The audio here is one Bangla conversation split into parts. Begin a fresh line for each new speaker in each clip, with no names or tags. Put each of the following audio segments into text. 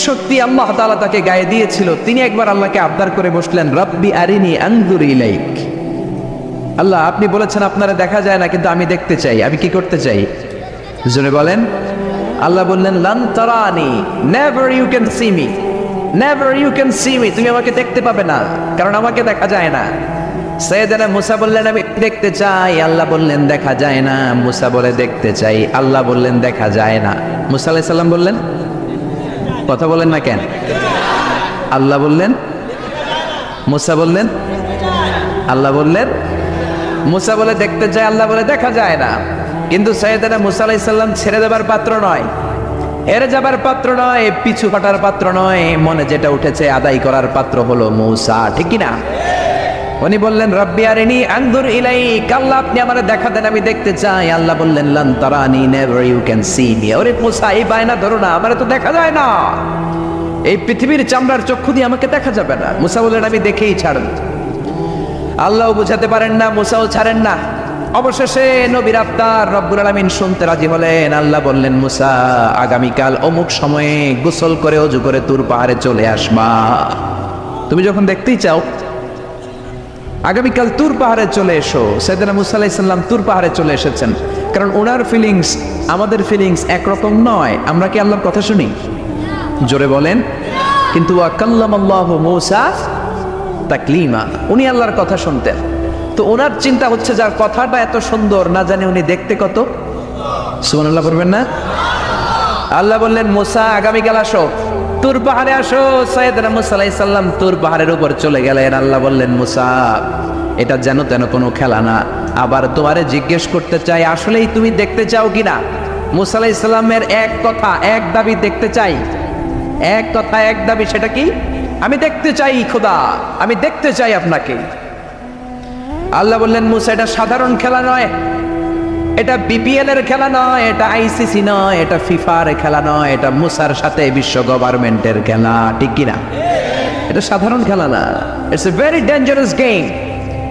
শক্তি আল্লাহ তাআলা তাকে গায়ে দিয়েছিল। তিনি একবার আল্লাহকে আবদার করে বসলেন, রব্বি আরিনি আনজুর ইলাইক। আল্লাহ, আপনি বলেছেন আপনারা দেখা যায় না, কিন্তু আমি দেখতে চাই। আমি কি করতে চাই? জোরে বলেন। আল্লাহ বললেন, লান তারানি, never you can see me, never you can see me. তুমি আমাকে দেখতে পাবে না, কারণ আমাকে দেখা যায় না। সাইয়েদনা মুসা বললেন, আমি দেখতে চাই। আল্লাহ বললেন, দেখা যায় না। মুসা বলে, দেখতে চাই। আল্লাহ বললেন, দেখা যায় না। মুসা আলাইহিস সালাম বললেন, কথা বলেন না কেন? আল্লাহ বললেন, মুসা বললেন, আল্লাহ বললেন। মুসা বলে দেখতে চায়, আল্লাহ বলে দেখা যায় না। কিন্তু সাইয়েদনা মুসা আলাইহিস সালাম ছেড়ে দেবার পাত্র নয়, হেরে যাবার পাত্র নয়, পিছু হটার পাত্র নয়। মনে যেটা উঠেছে আদায় করার পাত্র হলো মুসা, ঠিক কি না? উনি বললেন, রব্বি আরিনি আনজুর ইলাইক। আল্লাহ, আপনি আমারে দেখা দেন, আমি দেখতে চাই। আল্লাহ বললেন, লান তারানি, never you can see me. ওরে মুসা, এই বায়না ধরো না, আমারে তো দেখা যায় না। এই পৃথিবীর চামড়ার চক্ষু দিয়ে আমাকে দেখা যাবে না। মুসা বললেন, আমি দেখেই ছাড়ব। আল্লাহও বুঝাতে পারেন না, মুসাও ছাড়েন না। অবশেষে নবীর আবদার রব্বুল আলামিন শুনতে রাজি হলেন। আল্লাহ বললেন, মুসা, আগামীকাল অমুক সময়ে গোসল করে ওযু করে তুর পাহাড়ে চলে আসবা। তুমি যখন দেখতেই চাও, আগামীকাল তুর পাহাড়ে চলে এসো। সাইয়েদনা মুসা আলাইহিস সালাম তুর পাহাড়ে চলে এসেছেন, কারণ ওনার ফিলিংস আমাদের ফিলিংস একরকম নয়। আমরা কি আল্লাহর কথা শুনি? জোরে বলেন। কিন্তু ওয়া কাল্লামাল্লাহু মুসা তাকলিমা, উনি আল্লাহর কথা শুনতেন। তো ওনার চিন্তা হচ্ছে, যার কথাটা এত সুন্দর, না জানি উনি দেখতে কত। সুবহানাল্লাহ বলবেন না? আল্লাহ বললেন, মুসা, আগামীকাল আসো, তুর পাহাড়ে আসো। সাইয়েদনা মুসা আলাইহিস সালাম তুর পাহাড়ের উপর চলে গেলেন। আল্লাহ বললেন, মুসা, এটা যেন তেন কোনো খেলা না। আবার তোমারে জিজ্ঞেস করতে চাই, আসলেই তুমি দেখতে চাও কিনা? মুসা আলাইহিস সালামের এক কথা এক দাবি, দেখতে চাই। এক কথা এক দাবি, সেটা কি? আমি দেখতে চাই খোদা, আমি দেখতে চাই আপনাকে। আল্লাহ বললেন, মুসা, এটা সাধারণ খেলা নয়, এটা বিপিএল এর খেলা নয়, এটা আইসিসি নয়, এটা ফিফার খেলা নয়, এটা মুসার সাথে বিশ্ব গভর্নমেন্টের খেলা, ঠিক কিনা? এটা সাধারণ খেলা না। It's a very dangerous game.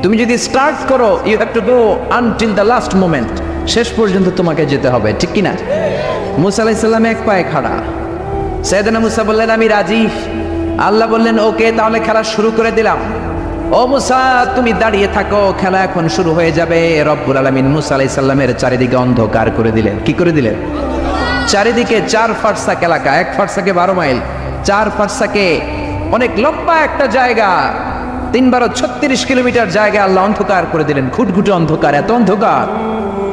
তুমি যদি স্টার্ট করো, you have to go until the last moment. শেষ পর্যন্ত তোমাকে যেতে হবে, ঠিক কিনা? মুসা আলাইহিস সালাম এক পায়ে খাড়া। সাইয়েদনা মুসা বললেন, আমি রাজি। আল্লাহ বললেন, ওকে, তাহলে খেলা শুরু করে দিলাম। ও মুসা, তুমি দাঁড়িয়ে থাকো, খেলা এখন শুরু হয়ে যাবে। রব্বুল আলামিন মুসা আলাইহিস সালামের চারিদিকে অন্ধকার করে দিলেন। কি করে দিলেন? চারিদিকে 4 ফারসাক এলাকা, 1 ফারসাকে 12 মাইল, 4 ফারসাকে অনেক লম্বা একটা জায়গা, 3×12 = 36 কিলোমিটার জায়গা আল্লাহ অন্ধকার করে দিলেন। ঘুটঘুটে অন্ধকার, এত অন্ধকার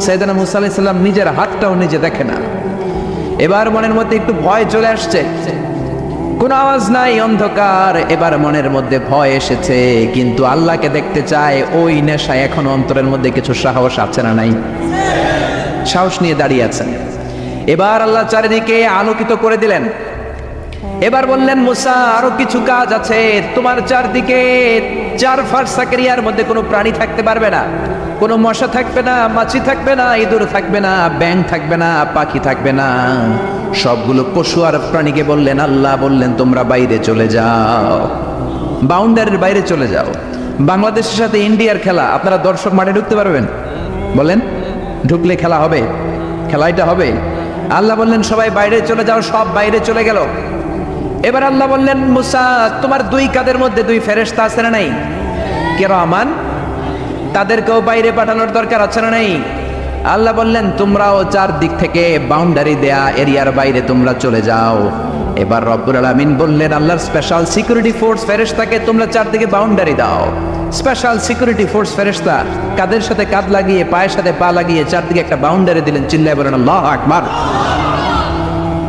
সাইয়েদনা মুসা আলাইহিস সালাম নিজের হাতটাও নিজে দেখে না। এবার মনের মধ্যে একটু ভয় চলে আসছে, কোন আওয়াজ নাই, অন্ধকার। এবার মনের মধ্যে ভয় এসেছে, কিন্তু আল্লাহকে দেখতে চায়। ওই নেশায় এখনো অন্তরের মধ্যে কিছু সাহস আছে না নাই? সাহস নিয়ে দাঁড়িয়ে আছেন। এবার আল্লাহ চারিদিকে আলোকিত করে দিলেন। এবার বললেন, মুসা, আরো কিছু কাজ আছে। তোমার চারদিকে 4 ফারসাক এরিয়ার মধ্যে কোনো প্রাণী থাকতে পারবে না। কোনো মশা থাকবে না, মাছি থাকবে না, ইঁদুর থাকবে না, ব্যাঙ থাকবে না, পাখি থাকবে না। সবগুলো পশু আর প্রাণীকে বললেন, আল্লাহ বললেন, তোমরা বাইরে চলে যাও, বাউন্ডারির বাইরে চলে যাও। বাংলাদেশের সাথে ইন্ডিয়ার খেলা, আপনারা দর্শক মাঠে ঢুকতে পারবেন? বলেন, ঢুকলে খেলা হবে? খেলাটা হবে। আল্লাহ বললেন, সবাই বাইরে চলে যাও। সব বাইরে চলে গেল। এবার আল্লাহ বললেন, মুসা, তোমার 2 কাঁধের মধ্যে 2 ফেরেশতা আছে না নাই? কিরামান, তাদেরকেও বাইরে পাঠানোর দরকার আছে না নাই? আল্লাহ বললেন, তোমরাও 4 দিক থেকে বাউন্ডারি দেয়া এরিয়ার বাইরে তোমরা চলে যাও। এবার রব্বুল আলামিন বললেন, আল্লাহর স্পেশাল সিকিউরিটি ফোর্স ফেরেশতাকে তোমরা 4 দিকে বাউন্ডারি দাও। স্পেশাল সিকিউরিটি ফোর্স ফেরেশতা কাদের সাথে কাঁধ লাগিয়ে, পায়ের সাথে পা লাগিয়ে 4 দিকে একটা বাউন্ডারি দিলেন। চিল্লায় বলেন, আল্লাহু আকবার।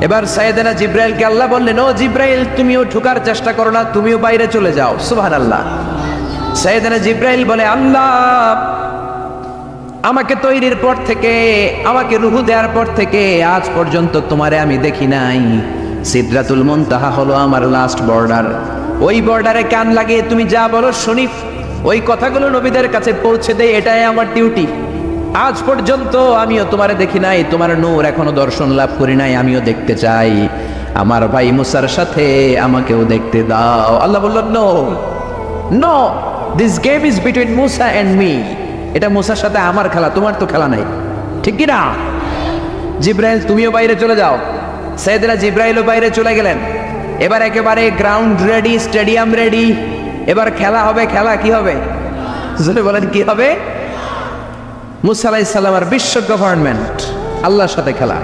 এবার সাইয়েদনা জিব্রাইলকে আল্লাহ বললেন, ও জিব্রাইল, তুমিও ঢোকার চেষ্টা করো না, তুমিও বাইরে চলে যাও। সুবহানাল্লাহ। সাইয়েদনা জিব্রাইল বলে, আল্লাহ, আমাকে তৈরির পর থেকে, আমাকে রূহ দেওয়ার পর থেকে আজ পর্যন্ত তোমারে আমি দেখি নাই। সিদরাতুল মুনতাহা হলো আমার লাস্ট বর্ডার। ওই বর্ডারে কান লাগিয়ে তুমি যা বলো শুনি, ওই কথাগুলো নবীদের কাছে পৌঁছে দেয়, এটাই আমার ডিউটি। আজ পর্যন্ত আমিও তোমারে দেখি নাই, তোমার নূর এখনো দর্শন লাভ করি নাই, আমিও দেখতে চাই। আমার ভাই মুসার সাথে আমাকেও দেখতে দাও। আল্লাহ বললেন, no no, this game is between Musa and me. এটা মুসার সাথে আমার খেলা, তোমার তো খেলা নাই, ঠিক কি না? জিব্রাইল, তুমিও বাইরে চলে যাও। সাইয়েদনা জিব্রাইলও বাইরে চলে গেলেন। এবার একেবারে গ্রাউন্ড রেডি, স্টেডিয়াম রেডি, এবার খেলা হবে। খেলা কি হবে জোরে বলেন, কি হবে? মুসা আলাইহিস সালাম আর বিশ্ব গভর্নমেন্ট আল্লাহর সাথে খেলা।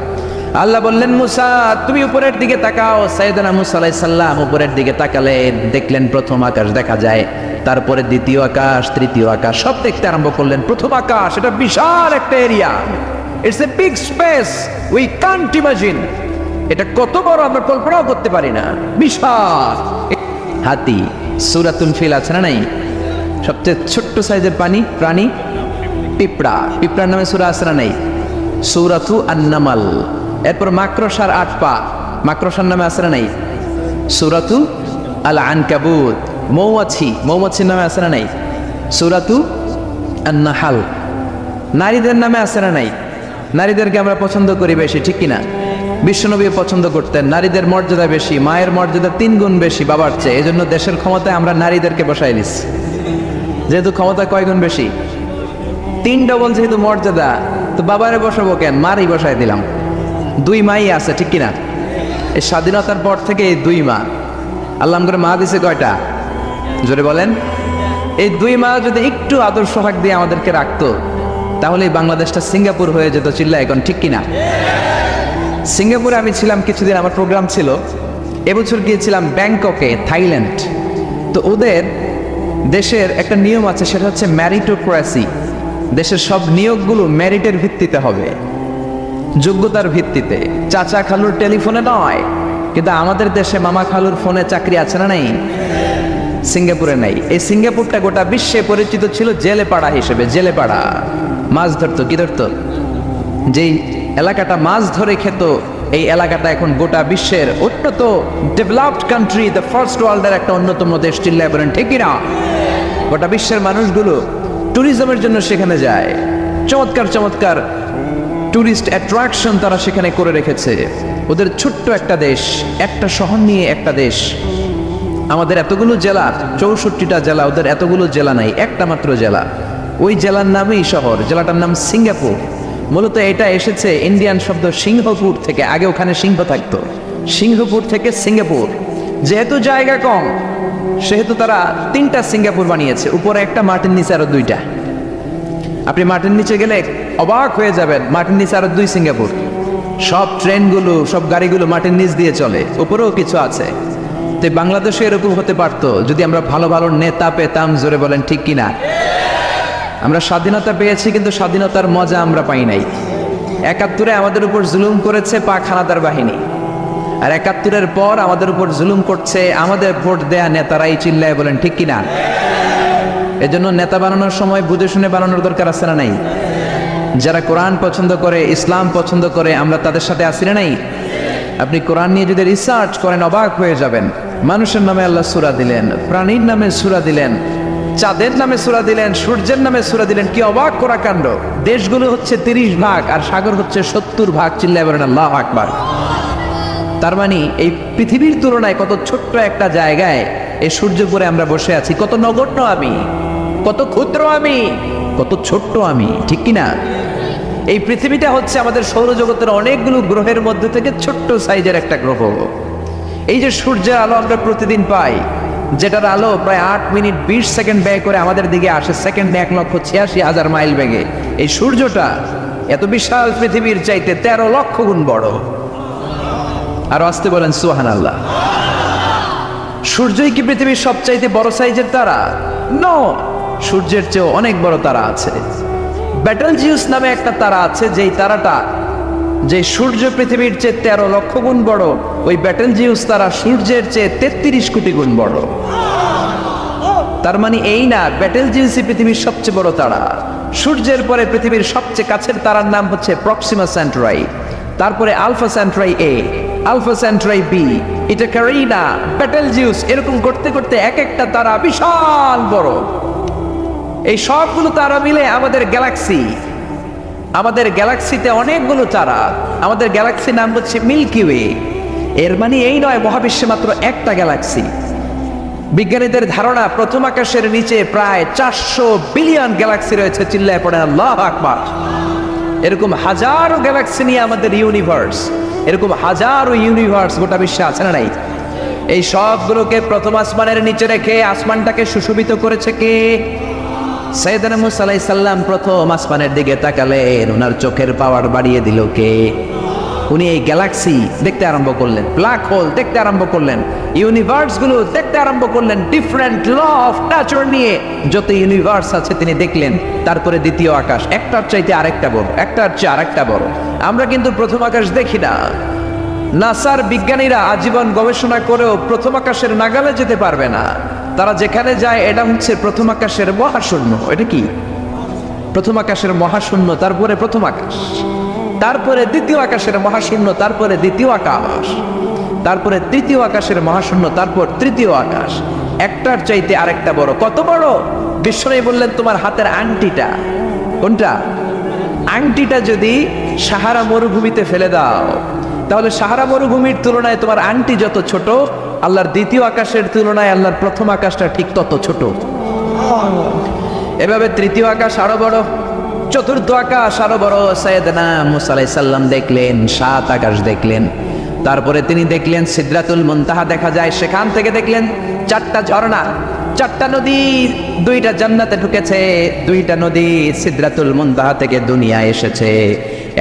আল্লাহ বললেন, মুসা তুমি উপরের দিকে তাকাও। সাইয়েদনা মুসা আলাইহিস সালাম উপরের দিকে তাকালেন, দেখলেন প্রথম আকাশ দেখা যায়, তারপরে দ্বিতীয় আকাশ, তৃতীয় আকাশ, সব দেখতে আরম্ভ করলেন। প্রথম আকাশ, এটা বিশাল একটা area, it's a big space, we can't imagine. এটা কত বড় আমরা কল্পনাও করতে পারি না, বিশাল। হাতি, সূরাতুল ফিল আছে না নাই? সবচেয়ে ছোট্ট সাইজের প্রাণী পিঁপড়া, পিঁপড়ার নামে সূরা আছে না নাই? সূরাতু আন-নামাল। এরপর মাকড়সার 8 পা, মাকড়সার নামে আছে না নাই? সূরাতু আল-আনকাবুত। মৌমাছির নামে আছে না নাই? সূরাতু আন-নাহাল। নারীদের নামে আছে না নাই? নারীদেরকে আমরা পছন্দ করি বেশি, ঠিক কিনা? বিশ্বনবী পছন্দ করতেন, নারীদের মর্যাদা বেশি, মায়ের মর্যাদা 3 গুণ বেশি বাবার চেয়ে। এই জন্য দেশের ক্ষমতায় আমরা নারীদেরকে বসাই নিচ্ছি। যেহেতু ক্ষমতা কয় গুণ বেশি, 3 ডবল যেহেতু মর্যাদা, তো বাবারে বসাবো কেন, মারই বসাই দিলাম। 2 মাই আছে, ঠিক কিনা? এই স্বাধীনতার পর থেকে এই 2 মা, আল্লাহ করে মা দিছে কয়টা জোরে বলেন? এই 2 মা যদি একটু আদর সোহাগ দিয়ে আমাদেরকে রাখতো, তাহলে বাংলাদেশটা সিঙ্গাপুর হয়ে যেত। চিল্লা এখন, ঠিক কিনা? সিঙ্গাপুরে আমি ছিলাম কিছুদিন, আমার প্রোগ্রাম ছিল। এবছর গিয়েছিলাম ব্যাংককে, থাইল্যান্ড। তো ওদের দেশের একটা নিয়ম আছে, সেটা হচ্ছে ম্যারিটোক্রেসি। দেশের সব নিয়োগগুলো মেরিটের ভিত্তিতে হবে, যোগ্যতার ভিত্তিতে, চাচা খালুর টেলিফোনে নয়। কিন্তু আমাদের দেশে মামা খালুর ফোনে চাকরি আছে না নাই? সিঙ্গাপুরে নাই। এই সিঙ্গাপুরটা গোটা বিশ্বে পরিচিত ছিল জেলেপাড়া হিসেবে। জেলেপাড়া মাছ ধরতো, কি ধরতো? যেই এলাকাটা মাছ ধরে খেত, এই এলাকাটা এখন গোটা বিশ্বের উন্নত ডেভেলপড কান্ট্রি, দ্য ফার্স্ট ওয়ার্ল্ডের একটা অন্যতম দেশ। চিল্লায় বলেন ঠিক কিনা? গোটা বিশ্বের মানুষগুলো ট্যুরিজমের জন্য সেখানে যায়। চমৎকার চমৎকার ট্যুরিস্ট অ্যাট্রাকশন তারা সেখানে করে রেখেছে। ওদের ছোট্ট একটা দেশ, একটা শহর নিয়ে একটা দেশ। আমাদের এতগুলো জেলা, 64টা জেলা, ওদের এতগুলো জেলা নাই, একটা মাত্র জেলা। ওই জেলার নামেই শহর, জেলাটার নাম সিঙ্গাপুর। মূলত এটা এসেছে ইন্ডিয়ান শব্দ সিংহপুর থেকে, আগে ওখানে সিংহ থাকতো। সিংহপুর থেকে সিঙ্গাপুর। যেহেতু জায়গা কম, সেহেতু তারা 3টা সিঙ্গাপুর বানিয়েছে, উপরে একটা, মাটির নিচে আরো 2টা। আপনি মাটির নিচে গেলে অবাক হয়ে যাবেন, মাটির নিচে আরো 2 সিঙ্গাপুর। সব ট্রেনগুলো, সব গাড়িগুলো মাটির নিচ দিয়ে চলে, উপরেও কিছু আছে। তো বাংলাদেশে এরকম হতে পারতো যদি আমরা ভালো ভালো নেতা পেতাম। জোরে বলেন ঠিক কিনা? আমরা স্বাধীনতা পেয়েছি, কিন্তু স্বাধীনতার মজা আমরা পাই নাই। 71-এ আমাদের উপর জুলুম করেছে পাক হানাদার বাহিনী, আর 71-এর পর আমাদের উপর জুলুম করছে আমাদের ভোট দেয়া নেতারাই। চিল্লায় বলেন ঠিক কিনা? এজন্য নেতা বানানোর সময় বুঝে শুনে বানানোর দরকার আছে না নাই? যারা কোরআন পছন্দ করে, ইসলাম পছন্দ করে, আমরা তাদের সাথে আছি না নাই? আপনি কোরআন নিয়ে যদি রিসার্চ করেন, অবাক হয়ে যাবেন। মানুষের নামে আল্লাহ সূরা দিলেন, প্রাণীর নামে সূরা দিলেন, চাঁদের নামে সূরা দিলেন, সূর্যের নামে সূরা দিলেন। কি অবাক করা কাণ্ড! দেশগুলো হচ্ছে 30 ভাগ, আর সাগর হচ্ছে 70 ভাগ। চিল্লায় বলেন আল্লাহু আকবার। তার মানে এই পৃথিবীর তুলনায় কত ছোট্ট একটা জায়গায় এই সূর্যপুরে আমরা বসে আছি। কত নগণ্য আমি, কত ক্ষুদ্র আমি, কত ছোট্ট আমি, ঠিক কিনা? এই পৃথিবীটা হচ্ছে আমাদের সৌরজগতের অনেকগুলো গ্রহের মধ্যে থেকে ছোট্ট সাইজের একটা গ্রহ। এই যে সূর্যের আলো আমরা প্রতিদিন পাই, যেটার আলো প্রায় 8 মিনিট 20 সেকেন্ড ব্যয় করে আমাদের দিকে আসে, সেকেন্ডে 1,86,000 মাইল বেগে। এই সূর্যটা এত বিশাল পৃথিবীর চাইতে 13 লক্ষ গুণ বড়। আর আসতে বলেন সুবহানাল্লাহ। সূর্যই কি পৃথিবীর সবচাইতে বড় সাইজের তারা? নো, সূর্যের চেয়েও অনেক বড় তারা আছে। ব্যাটেলজিউস নামে একটা তারা আছে, যেই তারাটা, যে সূর্য পৃথিবীর চেয়ে 13 লক্ষ গুণ বড়, ওই ব্যাটেলজিউস তারা সূর্যের চেয়ে 33 কোটি গুণ বড়। তার মানে এই না ব্যাটেলজিউসই পৃথিবীর সবচেয়ে বড় তারা। সূর্যের পরে পৃথিবীর সবচেয়ে কাছের তারার নাম হচ্ছে প্রক্সিমা সেন্টরাই, তারপরে আলফা সেন্টরাই এ, আলফা সেন্টরাই বি, এটা ক্যারিনা, ব্যাটেলজিউস, এরকম করতে করতে এক একটা তারা বিশাল বড়। এই সবগুলো তারা মিলে আমাদের গ্যালাক্সি। আমাদের গ্যালাক্সিতে অনেকগুলো তারা। আমাদের গ্যালাক্সির নাম হচ্ছে মিল্কি ওয়ে। এর মানে এই নয় মহাবিশ্বে মাত্র একটা গ্যালাক্সি। বিজ্ঞানীদের ধারণা প্রথম আকাশের নিচে প্রায় 400 বিলিয়ন গ্যালাক্সি রয়েছে। চিল্লায় পড়েন আল্লাহু আকবার। এরকম হাজারো গ্যালাক্সি নিয়ে আমাদের ইউনিভার্স, এরকম হাজারো ইউনিভার্স গোটা বিশ্বে আছে না নাই? এই সবগুলোকে প্রথম আসমানের নিচে রেখে আসমানটাকে সুশোভিত করেছে কে? সাইয়েদনা মুসা আলাইহিস সালাম প্রথম আসমানের দিকে তাকালেন, ওনার চোখের পাওয়ার বাড়িয়ে দিল কে? উনি এই গ্যালাক্সি দেখতে আরম্ভ করলেন, ব্ল্যাক হোল দেখতে আরম্ভ করলেন, ইউনিভার্স গুলো দেখতে আরম্ভ করলেন, ডিফারেন্ট ল অফ নেচার নিয়ে যত ইউনিভার্স আছে তিনি দেখলেন। তারপরে দ্বিতীয় আকাশ, একটার চাইতে আরেকটা বড়, একটার চেয়ে আরেকটা বড়। আমরা কিন্তু প্রথম আকাশ দেখি না। নাসার বিজ্ঞানীরা আজীবন গবেষণা করেও প্রথম আকাশের নাগালে যেতে পারবে না। তারা যেখানে যায় এটা হচ্ছে প্রথম আকাশের মহাশূন্য। এটা কি? প্রথম আকাশের মহাশূন্য, তারপরে প্রথম আকাশ, তারপরে দ্বিতীয় আকাশের মহাশূন্য, তারপরে দ্বিতীয় আকাশ, তারপরে তৃতীয় আকাশের মহাশূন্য, তারপর তৃতীয় আকাশ। একটার চাইতে আরেকটা বড়। কত বড়? বিশ্বনবী বললেন তোমার হাতের আংটিটা, কোনটা? আংটিটা যদি সাহারা মরুভূমিতে ফেলে দাও, তাহলে সাহারা মরুভূমির তুলনায় তোমার আংটি যত ছোট, আল্লাহর দ্বিতীয় আকাশের তুলনায় আল্লাহর প্রথম আকাশটা ঠিক তত ছোট। এভাবে তৃতীয় আকাশ আরো বড়, চতুর্থ আকাশ আরো বড়। সাইয়েদনা মুসা আলাইহিস সালাম দেখলেন 7 আকাশ দেখলেন। তারপরে তিনি দেখলেন সিদরাতুল মুনতাহা দেখা যায়, সেখান থেকে দেখলেন 4টা ঝর্ণা, 4টা নদী, 2টা জান্নাতে ঢুকেছে, 2টা নদী সিদরাতুল মুনতাহা থেকে দুনিয়ায় এসেছে।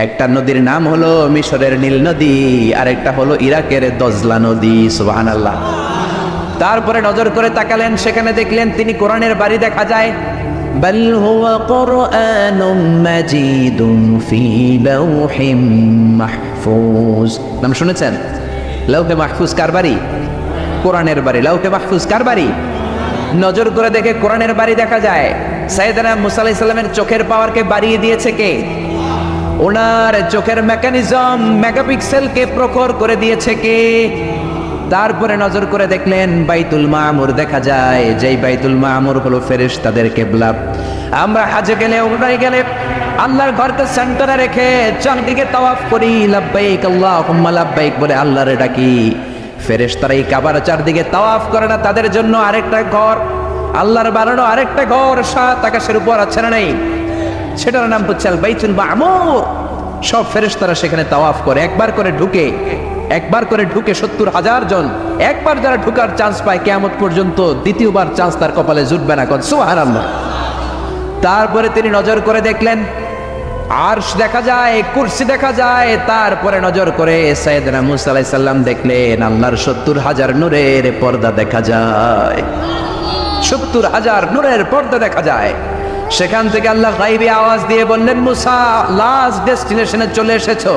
একটা নদীর নাম হলো মিশরের নীল নদী, আর একটা হলো ইরাকের দজলা নদী। সুবহানাল্লাহ। তারপরে নজর করে তাকালেন, সেখানে দেখলেন তিনি কোরআনের বাড়ি দেখা যায়। বাল হুয়া কুরআনুম মাজিদুন ফি লাওহিম মাহফুজ। নাম শুনেছেন? লাওহে মাহফুজ কার বাড়ি? কোরআনের বাড়ি। লাওহে মাহফুজ কার বাড়ি? নজর করে দেখে কোরআনের বাড়ি দেখা যায়। সাইয়েদনা মুসা আলাইহিস সালামের চোখের পাওয়ারকে বাড়িয়ে দিয়েছে কে? ওনার চোখের মেকানিজম, মেগাপিক্সেলকে প্রখর করে দিয়েছে কে? তারপরে নজর করে দেখলেন বাইতুল মামুর দেখা যায়, যেই বাইতুল মামুর হলো ফেরেশতাদের কিবলা। আমরা হাজে গেলে, উমরায় গেলে আল্লাহর ঘরকে সেন্টারে রেখে চারদিকে তাওয়াফ করি, লাব্বাইক আল্লাহুম্মা লাব্বাইক বলে আল্লাহরে ডাকি। ফেরেশতারা এই কাবার চারদিকে তাওয়াফ করে না, তাদের জন্য আরেকটা ঘর, আল্লাহর বানানো আরেকটা ঘর 7 আকাশের উপর আছে না নাই? সেটার নাম হচ্ছে আল বাইতুল মামুর। সব ফেরেশতারা সেখানে তাওয়াফ করে, একবার করে ঢুকে 70,000 জন। একবার যারা ঢুকার চান্স পায় কিয়ামত পর্যন্ত দ্বিতীয়বার চান্স তার কপালে জুটবে না। সুবহানাল্লাহ। তারপরে তিনি নজর করে দেখলেন আরশ দেখা যায়, কুরসি দেখা যায়। তারপরে নজর করে সাইয়েদনা মুসা আলাইহিস সালাম দেখলেন আল্লাহর 70,000 নূরের পর্দা দেখা যায়। 70,000 নূরের পর্দা দেখা যায়। সেখান থেকে আল্লাহ গায়বী আওয়াজ দিয়ে বললেন, মুসা লাস্ট ডেস্টিনেশনে চলে এসেছো,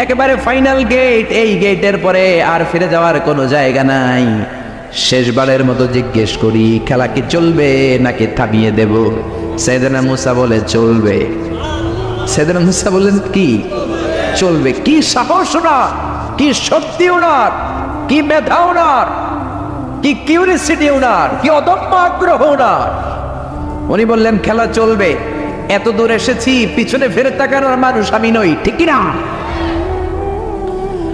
একেবারে ফাইনাল গেট। এই গেটের পরে আর ফিরে যাওয়ার কোনো জায়গা নাই। শেষবারের মতো জিজ্ঞেস করি, খেলা কি চলবে নাকি থামিয়ে দেব? সাইয়েদনা মুসা বলে চলবে। সাইয়েদনা মুসা বললেন কি চলবে? কি সাহস ওনার, কি শক্তি ওনার, কি মেধা ওনার, কি কিউরিসিটি ওনার, কি অদম্য আগ্রহ ওনার। উনি বললেন খেলা চলবে। এত দূর এসেছি, পিছনে ফিরে তাকানোর মানুষ আমি নই, ঠিক না?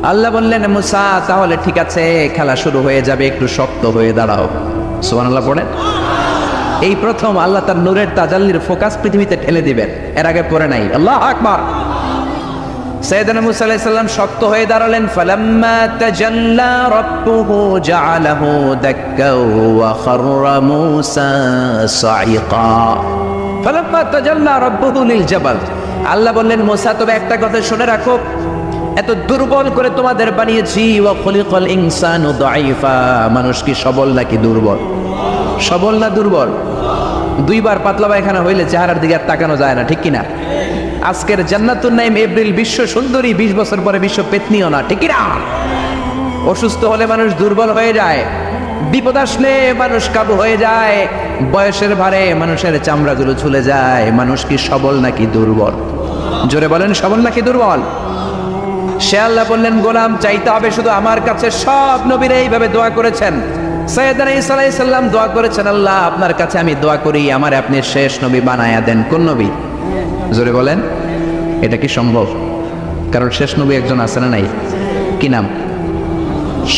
আল্লাহ বললেন মুসা তাহলে ঠিক আছে, খেলা শুরু হয়ে যাবে, একটু শক্ত হয়ে দাঁড়াও। সুবহানাল্লাহ পড়েন। এই প্রথম আল্লাহ তার নূরের তাজাল্লির ফোকাস পৃথিবীতে ঠেলে দিবেন, এর আগে পড়ে নাই। আল্লাহু আকবার। সাইয়েদনা মুসা আলাইহিস সালাম শক্ত হয়ে দাঁড়ালেন। ফালাম্মা তাজাল্লা রাব্বুহু জাআলাহু দাক্কা ওয়া খাররা মুসা সাইকা। ফালাম্মা তাজাল্লা রাব্বুহু লিল জাবাল। আল্লাহ বললেন মুসা তবে একটা কথা শুনে রাখো, এত দুর্বল করে তোমাদের বানিয়েছি। ওয়া খুলিকাল ইনসানু দাঈফা। মানুষ কি সবল নাকি দুর্বল? সবল না দুর্বল? 2 বার পাতলা পায়খানা হইলে চেহারার দিকে আর তাকানো যায় না, ঠিক কিনা? আজকের জান্নাতুন নাইম এপ্রিল বিশ্ব সুন্দরী, 20 বছর পরে বিশ্ব পেতনিও না, ঠিক কিনা? অসুস্থ হলে মানুষ দুর্বল হয়ে যায়, বিপদ আসলে মানুষ কাবু হয়ে যায়, বয়সের ভারে মানুষের চামড়াগুলো ঝুলে যায়। মানুষ কি সবল নাকি দুর্বল? জোরে বলেন, সবল নাকি দুর্বল? সে আল্লাহ বললেন গোলাম চাইতে হবে শুধু আমার কাছে। সব নবীরা এইভাবে দোয়া করেছেন। সাইয়েদনা ঈসা আলাইহিস সালাম দোয়া করেছেন, আল্লাহ আপনার কাছে আমি দোয়া করি আমারে আপনি শেষ নবী বানায়া দেন। কোন নবী? জোরে বলেন, এটা কি সম্ভব? কারণ শেষ নবী একজন আছে না নাই? কি নাম?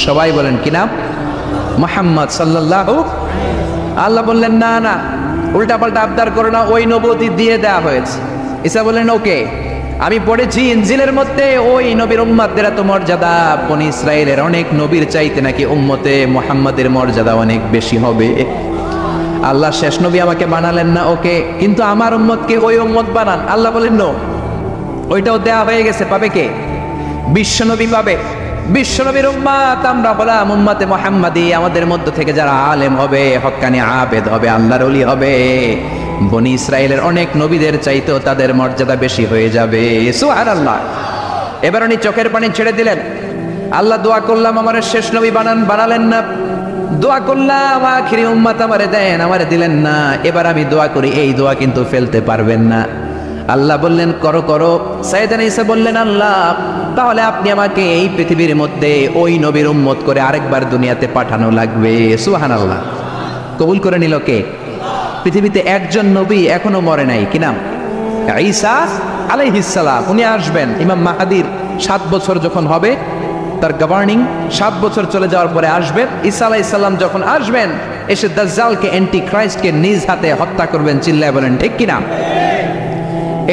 সবাই বলেন কি নাম? মুহাম্মদ সাল্লাল্লাহু। আল্লাহ বললেন না না, উল্টা পাল্টা আবদার করো না, ওই নবুয়ত দিয়ে দেয়া হয়েছে। ঈসা বললেন ওকে, আমি পড়েছি ইনজিলের মধ্যে ওই নবীর উম্মতদের এত মর্যাদা, বনি ইসরায়েলের অনেক নবীর চাইতে নাকি উম্মতে মুহাম্মাদের মর্যাদা অনেক বেশি হবে। আল্লাহ শেষ নবী আমাকে বানালেন না ওকে, কিন্তু আমার উম্মতকে ওই উম্মত বানান। আল্লাহ বলেন নো, ওইটাও দেয়া হয়ে গেছে, পাবে কে? বিশ্বনবী পাবে। বিশ্বনবীর উম্মত আমরা হলাম উম্মতে মুহাম্মাদি। আমাদের মধ্য থেকে যারা আলেম হবে, হক্কানি আবেদ হবে, আল্লাহর ওলি হবে, বনি ইসরায়েলের অনেক নবীদের চাইতেও তাদের মর্যাদা বেশি হয়ে যাবে। সুবহানাল্লাহ। এবার উনি চোখের পানি ছেড়ে দিলেন। আল্লাহ দোয়া করলাম আমার শেষ নবী বানান, বানালেন না। দোয়া করলাম আখিরি উম্মত আমারে দেন, আমারে দিলেন না। এবার আমি দোয়া করি, এই দোয়া কিন্তু ফেলতে পারবেন না। আল্লাহ বললেন করো করো। সাইয়েদনা ঈসা বললেন আল্লাহ তাহলে আপনি আমাকে এই পৃথিবীর মধ্যে ওই নবীর উম্মত করে আরেকবার দুনিয়াতে পাঠানো লাগবে। সুবহানাল্লাহ। কবুল করে নিল কে? পৃথিবীতে একজন নবী এখনো মরে নাই, কি নাম? ঈসা আলাইহিস সালাম। উনি আসবেন ইমাম মাহাদির 7 বছর যখন হবে, তার গভর্নিং 7 বছর চলে যাওয়ার পরে আসবেন। ঈসা আলাইহিস সালাম যখন আসবেন, এসে দাজ্জালকে অ্যান্টি ক্রাইস্টকে নিজ হাতে হত্যা করবেন। চিল্লায় বলেন ঠিক কি না?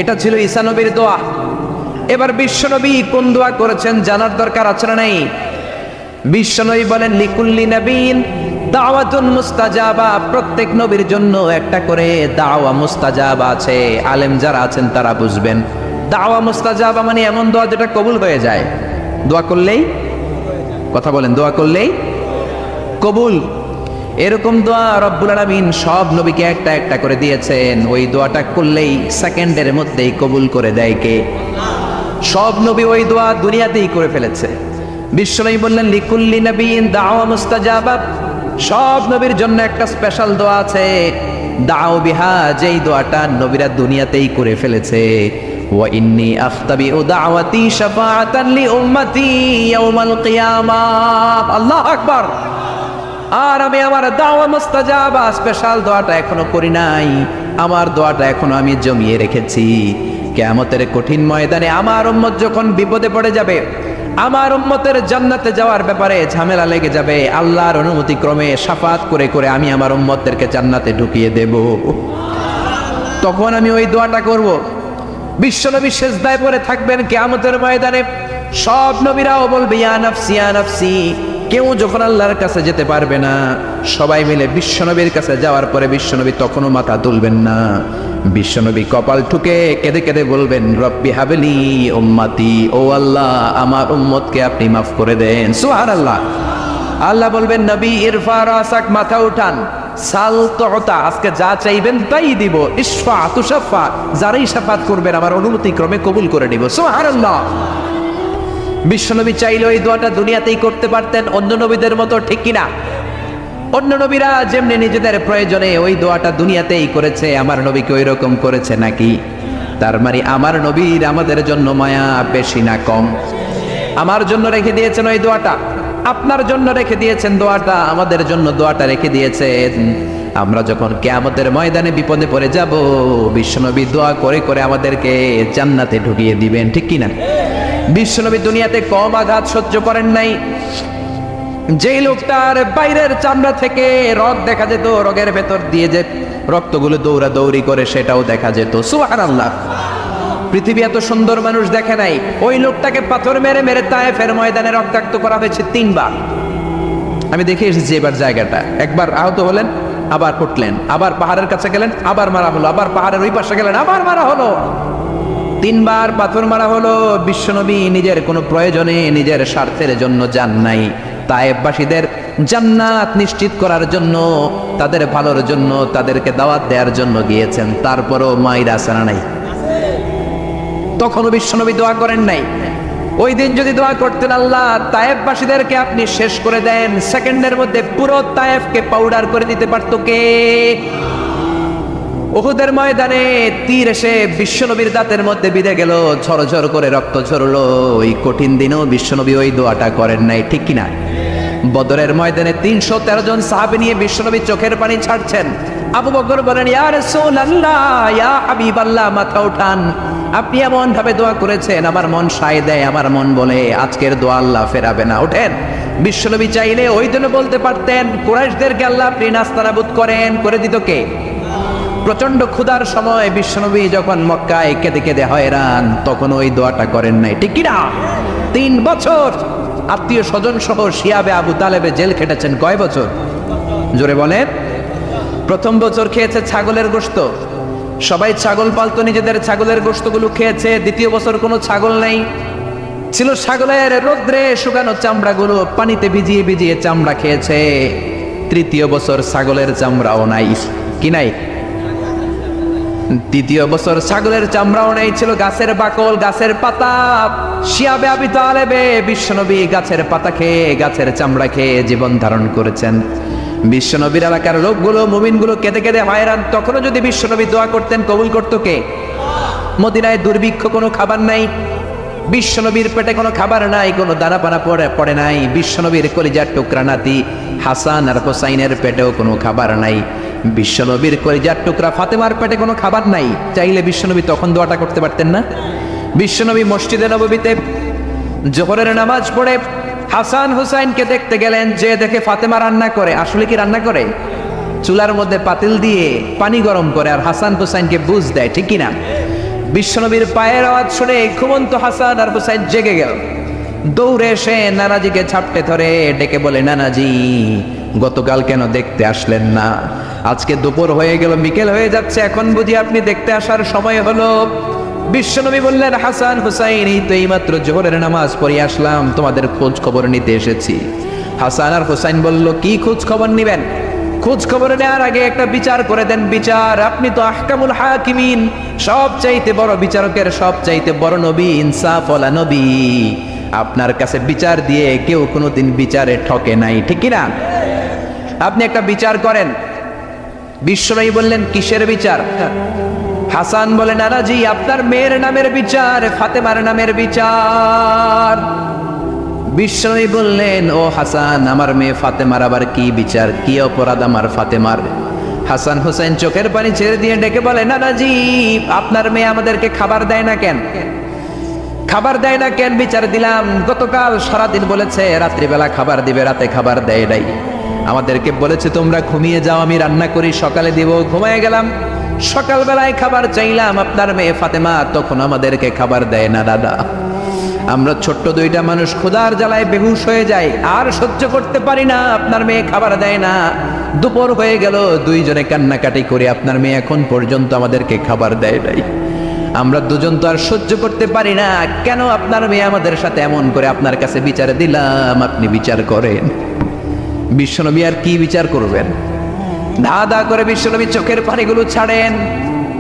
এটা ছিল ঈসা নবীর দোয়া। এবার বিশ্বনবী কোন দোয়া করেছেন জানার দরকার আছে না নাই? বিশ্বনবী বলেন লিকুল্লি নবীন দাওয়াতুন মুস্তাজাবা। প্রত্যেক নবীর জন্য একটা করে দাওয়া মুস্তাজাবা আছে। আলেম যারা আছেন তারা বুঝবেন। দাওয়া মুস্তাজাবা মানে এমন দোয়া যেটা কবুল হয়ে যায়। দোয়া করলেই, কথা বলেন, দোয়া করলেই কবুল। এরকম দোয়া রব্বুল আলামিন সব নবীকে একটা একটা করে দিয়েছেন। ওই দোয়াটা করলেই সেকেন্ডের মধ্যেই কবুল করে দেয় কে? সব নবী ওই দোয়া দুনিয়াতেই করে ফেলেছে। বিশ্বনবী বললেন লিকুল্লি নবীন দাওয়া মুস্তাজাবা। সব নবীর জন্য একটা স্পেশাল দোয়া আছে, দাও বিহা, যেই দোয়াটা নবীরা দুনিয়াতেই করে ফেলেছে। ওয়া ইন্নী আখতাবিউ দাওয়াতি শাফাআতান লি উম্মতি ইয়াউমাল কিয়ামাহ। আল্লাহু আকবার। আর আমি আমার দাওয়া মুস্তাজাবা স্পেশাল দোয়াটা এখনো করি নাই। আমার দোয়াটা এখনো আমি জমিয়ে রেখেছি। কিয়ামতের কঠিন ময়দানে আমার উম্মত যখন বিপদে পড়ে যাবে, আমার উম্মতের জান্নাতে যাওয়ার ব্যাপারে ঝামেলা লেগে যাবে, আল্লাহর অনুমতি ক্রমে শাফাত করে করে আমি আমার উম্মতদেরকে জান্নাতে ঢুকিয়ে দেব। তখন আমি ওই দোয়াটা করব। বিশ্বনবী সিজদায় পড়ে থাকবেন কিয়ামতের ময়দানে। সব নবীরাও বলবে ইয়া নাফসি ইয়া নাফসি। কেউ যখন আল্লাহর কাছে যেতে পারবে না, সবাই মিলে বিশ্বনবীর কাছে যাওয়ার পরে বিশ্বনবী তখনও মাথা তুলবেন না। বিশ্বনবী কপাল ঠুকে কেঁদে কেঁদে বলবেন রব্বি হাবলি উম্মতি। ও আল্লাহ আমার উম্মতকে আপনি মাফ করে দেন। সুবহানাল্লাহ। আল্লাহ বলবেন নবী ইরফা রাসাক, মাথা উঠান, সাল তুতা, আজকে যা চাইবেন তাই দিব। ইশফা তুশাফা, যারাই শাফাত করবেন আমার অনুমতি ক্রমে কবুল করে নিব। সুবহানাল্লাহ। বিশ্বনবী চাইলে ওই দোয়াটা দুনিয়াতেই করতে পারতেন অন্য নবীদের মতো, ঠিক কিনা? অন্য নবীরা যেমনি নিজেদের প্রয়োজনে ওই দোয়াটা দুনিয়াতেই করেছে, আমার নবীকে ওই রকম করেছে নাকি? তার মানে আমার নবীর আমাদের জন্য মায়া বেশি না কম? আমার জন্য রেখে দিয়েছেন ওই দোয়াটা, আপনার জন্য রেখে দিয়েছেন দোয়াটা, আমাদের জন্য দোয়াটা রেখে দিয়েছেন। আমরা যখন কিয়ামতের ময়দানে বিপদে পড়ে যাব, বিশ্বনবী দোয়া করে করে আমাদেরকে জান্নাতে ঢুকিয়ে দিবেন, ঠিক কিনা? বিশ্বনবী দুনিয়াতে কম আঘাত সহ্য করেন নাই। যেই লোকটার বাইরের চামড়া থেকে রগ দেখা যেত, রগের ভেতর দিয়ে যে রক্তগুলো দৌড়া দৌড়ি করে সেটাও দেখা যেত। সুবহানাল্লাহ। পৃথিবী এত সুন্দর মানুষ দেখে নাই। ওই লোকটাকে পাথর মেরে মেরে তায়েফের ময়দানে রক্তাক্ত করা হয়েছে 3 বার। আমি দেখে এসেছি এবার জায়গাটা। একবার আহত হলেন, আবার উঠলেন, আবার পাহাড়ের কাছে গেলেন, আবার মারা হলো, আবার পাহাড়ের ওই পাশে গেলেন, আবার মারা হলো। 3 বার পাথর মারা হলো। বিশ্বনবী নিজের কোনো প্রয়োজনে, নিজের স্বার্থের জন্য যান নাই। তায়েফবাসীদের জান্নাত নিশ্চিত করার জন্য, তাদের ভালোর জন্য, তাদেরকে দাওয়াত দেওয়ার জন্য গিয়েছেন। তারপরও মাইরা আসানা নাই, তখনও বিশ্বনবী দোয়া করেন নাই। ওই দিন যদি দোয়া করতেন আল্লাহ তায়েফবাসীদেরকে আপনি শেষ করে দেন, সেকেন্ডের মধ্যে পুরো তায়েফকে পাউডার করে দিতে পারত কে? উহুদের ময়দানে তীর এসে বিশ্বনবীর দাঁতের মধ্যে বিঁধে গেল, ঝরঝর করে রক্ত ঝরলো। ওই কঠিন দিনেও বিশ্বনবী ওই দোয়াটা করেন নাই, ঠিক কিনা? বদরের ময়দানে 313 জন সাহাবী নিয়ে বিশ্বনবী চোখের পানি ছাড়ছেন। আবু বকর বলেন ইয়া রাসূলুল্লাহ, ইয়া হাবিবাল্লাহ, মাথা উঠান। আপনি এমন ভাবে দোয়া করেছেন আমার মন সায় দেয়, আমার মন বলে আজকের দোয়া আল্লাহ ফেরাবে না, ওঠেন। বিশ্বনবী চাইলে ওই দিনে বলতে পারতেন কুরাইশদেরকে আল্লাহ আপনি নাস্তানাবুদ করেন, করে দিত কে? প্রচন্ড ক্ষুধার সময় বিশ্বনবী যখন মক্কায় কেঁদে কেঁদে হয়রান, তখন ওই দোয়াটা করেন নাই, ঠিক কিনা? 3 বছর আত্মীয় স্বজন সহ শিয়াবে আবু তালেবে জেল খেটেছেন। কয় বছর? জোরে বলেন। প্রথম বছর খেয়েছে ছাগলের গোশত, সবাই ছাগল পালতো, নিজেদের ছাগলের গোশতগুলো খেয়েছে। দ্বিতীয় বছর কোনো ছাগল নাই, ছিল ছাগলের রোদ্রে শুকানো চামড়াগুলো পানিতে ভিজিয়ে ভিজিয়ে চামড়া খেয়েছে। তৃতীয় বছর ছাগলের চামড়াও নাই, কি নাই? তৃতীয় বছর ছাগলের চামড়াও নাই, ছিল গাছের বাকল, গাছের পাতা। শিয়াবে আবি তালেবে বিশ্বনবী গাছের পাতা খেয়ে, গাছের চামড়া খেয়ে জীবন ধারণ করেছেন। বিশ্বনবীর এলাকার লোকগুলো, মুমিনগুলো কেঁদে কেঁদে হয়রান। তখনও যদি বিশ্বনবী দোয়া করতেন, কবুল করতো কে? মদিনায় দুর্ভিক্ষ, কোনো খাবার নাই, বিশ্বনবীর পেটে কোনো খাবার নাই, কোনো দানা পানা পড়ে নাই। বিশ্বনবীর কলিজার টুকরা নাতি হাসান আর হোসাইনের পেটেও কোনো খাবার নাই। বিশ্বনবীর কলিজার টুকরা ফাতেমার পেটে কোনো খাবার নাই। চাইলে বিশ্বনবী তখন দোয়াটা করতে পারতেন না? বিশ্বনবী মসজিদে নববীতে জোহরের নামাজ পড়ে হাসান হুসাইনকে দেখতে গেলেন, যে দেখে ফাতেমা রান্না করে। আসলে কি রান্না করে? চুলার মধ্যে পাতিল দিয়ে পানি গরম করে আর হাসান হুসাইনকে বুঝ দেয়, ঠিক কিনা? বিশ্বনবীর পায়ের আওয়াজ শুনে ঘুমন্ত হাসান আর হুসাইন জেগে গেল। দৌড়ে এসে নানাজিকে ঝাপটে ধরে ডেকে বলে, নানাজি গতকাল কেন দেখতে আসলেন না? আজকে দুপুর হয়ে গেল, বিকেল হয়ে যাচ্ছে, এখন বুঝি আপনি দেখতে আসার সময় হলো? বিশ্বনবী বললেন, হাসান হুসাইন এই তো এইমাত্র জোহরের নামাজ পড়ে আসলাম, তোমাদের খোঁজ খবর নিতে এসেছি। হাসান আর হুসাইন বলল, কি খোঁজ খবর নিবেন? খোঁজ খবর নেওয়ার আগে একটা বিচার করে দেন। বিচার? আপনি তো আহকামুল হাকিমিন, সবচাইতে বড় বিচারকের সবচাইতে বড় নবী, ইনসাফওয়ালা নবী। আপনার কাছে বিচার দিয়ে কেউ কোনোদিন বিচারে ঠকে নাই, ঠিক কিনা? আপনি একটা বিচার করেন। বিশ্বনবী বললেন, কিসের বিচার? হাসান বলে, নানাজি আপনার মেয়ের নামের বিচার, ফাতেমার নামের বিচার। বিশ্বনবী বললেন, ও হাসান, আমার মেয়ে ফাতেমার আবার কি বিচার? কি অপরাধ আমার ফাতেমার? হাসান হুসাইন চোখের পানি ছেড়ে দিয়ে ডেকে বলে, নানাজি আপনার মেয়ে আমাদেরকে খাবার দেয় না কেন? খাবার দেয় না কেন? বিচার দিলাম, গতকাল সারাদিন বলেছে রাত্রিবেলা খাবার দিবে, রাতে খাবার দেয় নাই। আমাদেরকে বলেছে তোমরা ঘুমিয়ে যাও, আমি রান্না করি, সকালে দিব। ঘুমিয়ে গেলাম, সকালবেলায় খাবার চাইলাম, আপনার মেয়ে ফাতেমা তখন আমাদেরকে খাবার দেয় না। দাদা, আমরা ছোট্ট দুইটা মানুষ ক্ষুধার জ্বালায় বেহুশ হয়ে যাই, আর সহ্য করতে পারি না, আপনার মেয়ে খাবার দেয় না। দুপুর হয়ে গেল, দুইজনে কান্নাকাটি করে, আপনার মেয়ে এখন পর্যন্ত আমাদেরকে খাবার দেয় নাই। আমরা দুজন তো আর সহ্য করতে পারি না, কেন আপনার মেয়ে আমাদের সাথে এমন করে? আপনার কাছে বিচার দিলাম, আপনি বিচার করেন। বিশ্বনবী আর কি বিচার করবেন? ধা ধা করে বিশ্বনবী চোখের পানিগুলো ছাড়েন,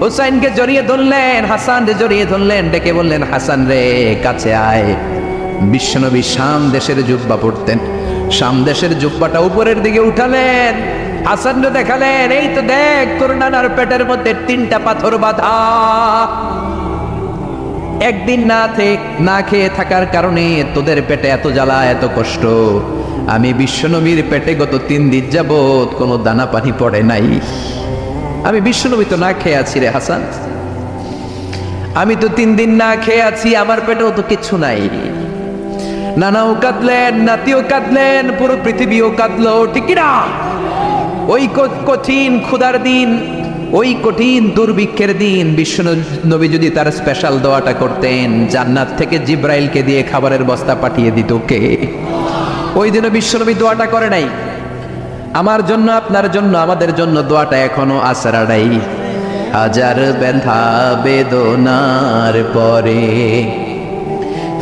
হুসাইনকে জড়িয়ে ধরলেন, হাসানকে জড়িয়ে ধরলেন, ডেকে বললেন, হাসান রে কাছে আয়। বিশ্বনবী শাম দেশের জুব্বা পড়তেন, শাম দেশের জুব্বাটা উপরের দিকে উঠালেন, হাসানকে দেখালেন, এই তো দেখ তোর নানার পেটের মধ্যে 3টা পাথর বাঁধা। একদিন না খেয়ে থাকার কারণে তোদের পেটে এত জ্বালা, এত কষ্ট। আমি বিশ্বনবীর পেটে গত 3 দিন যাবত কোনো দানা পানি পড়ে নাই। আমি বিশ্বনবী তো না খেয়ে আছি রে হাসান, আমি তো 3 দিন না খেয়ে আছি, আমার পেটেও তো কিছু নাই। নানাও কাঁদলেন, নাতিও কাঁদলেন, পুরো পৃথিবীও কাঁদলো, ঠিক না? ওই কঠিন ক্ষুধার দিন, ওই কঠিন দুর্ভিক্ষের দিন বিশ্বনবী যদি তার স্পেশাল দোয়াটা করতেন, জান্নাত থেকে জিব্রাইলকে দিয়ে খাবারের বস্তা পাঠিয়ে দিত কে? ওই দিনও বিশ্বনবী দোয়াটা করে নাই। আমার জন্য, আপনার জন্য, আমাদের জন্য দোয়াটা এখনো আসরা নাই। হাজার ব্যথা বেদনার পরে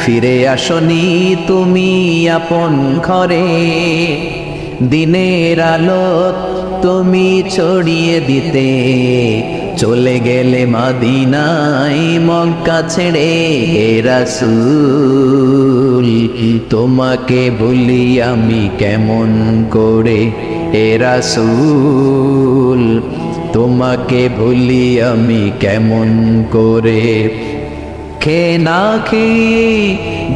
ফিরে আসনি তুমি আপন ঘরে, দিনের আলো তুমি ছড়িয়ে দিতে চলে গেলে মদিনায় মক্কা ছেড়ে। হে রাসূল তোমাকে ভুলি আমি কেমন করে, হে রাসূল তোমাকে ভুলি আমি কেমন করে। খেয়ে না খেয়ে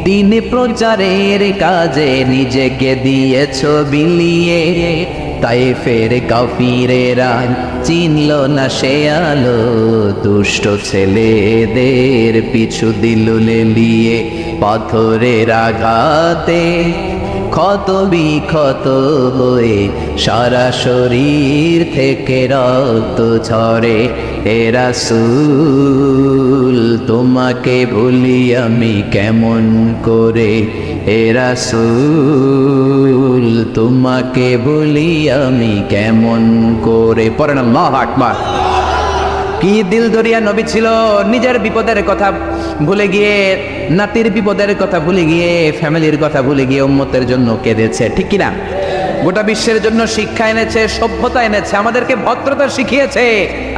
দিন প্রচারের কাজে নিজেকে দিয়েছ বিলিয়ে, তায়েফের কাফিরেরা চিনল না সে আলো, দুষ্ট ছেলেদের পিছু দিল লেলিয়ে পাথরের আঘাতে। ক্ষত বিক্ষত হয়ে সারা শরীর থেকে রক্ত ঝরে। হে রাসূল তোমাকে ভুলি আমি কেমন করে, হে রাসূল তোমাকে ভুলি আমি কেমন করে। পড়েন আল্লাহু আকবার। কি দিল দরিয়া নবী ছিল, নিজের বিপদের কথা ভুলে গিয়ে, নাতির বিপদের কথা ভুলে গিয়ে, ফ্যামিলির কথা ভুলে গিয়ে উম্মতের জন্য কেঁদেছে, ঠিক কিনা? গোটা বিশ্বের জন্য শিক্ষা এনেছে, সভ্যতা এনেছে, আমাদেরকে ভদ্রতা শিখিয়েছে।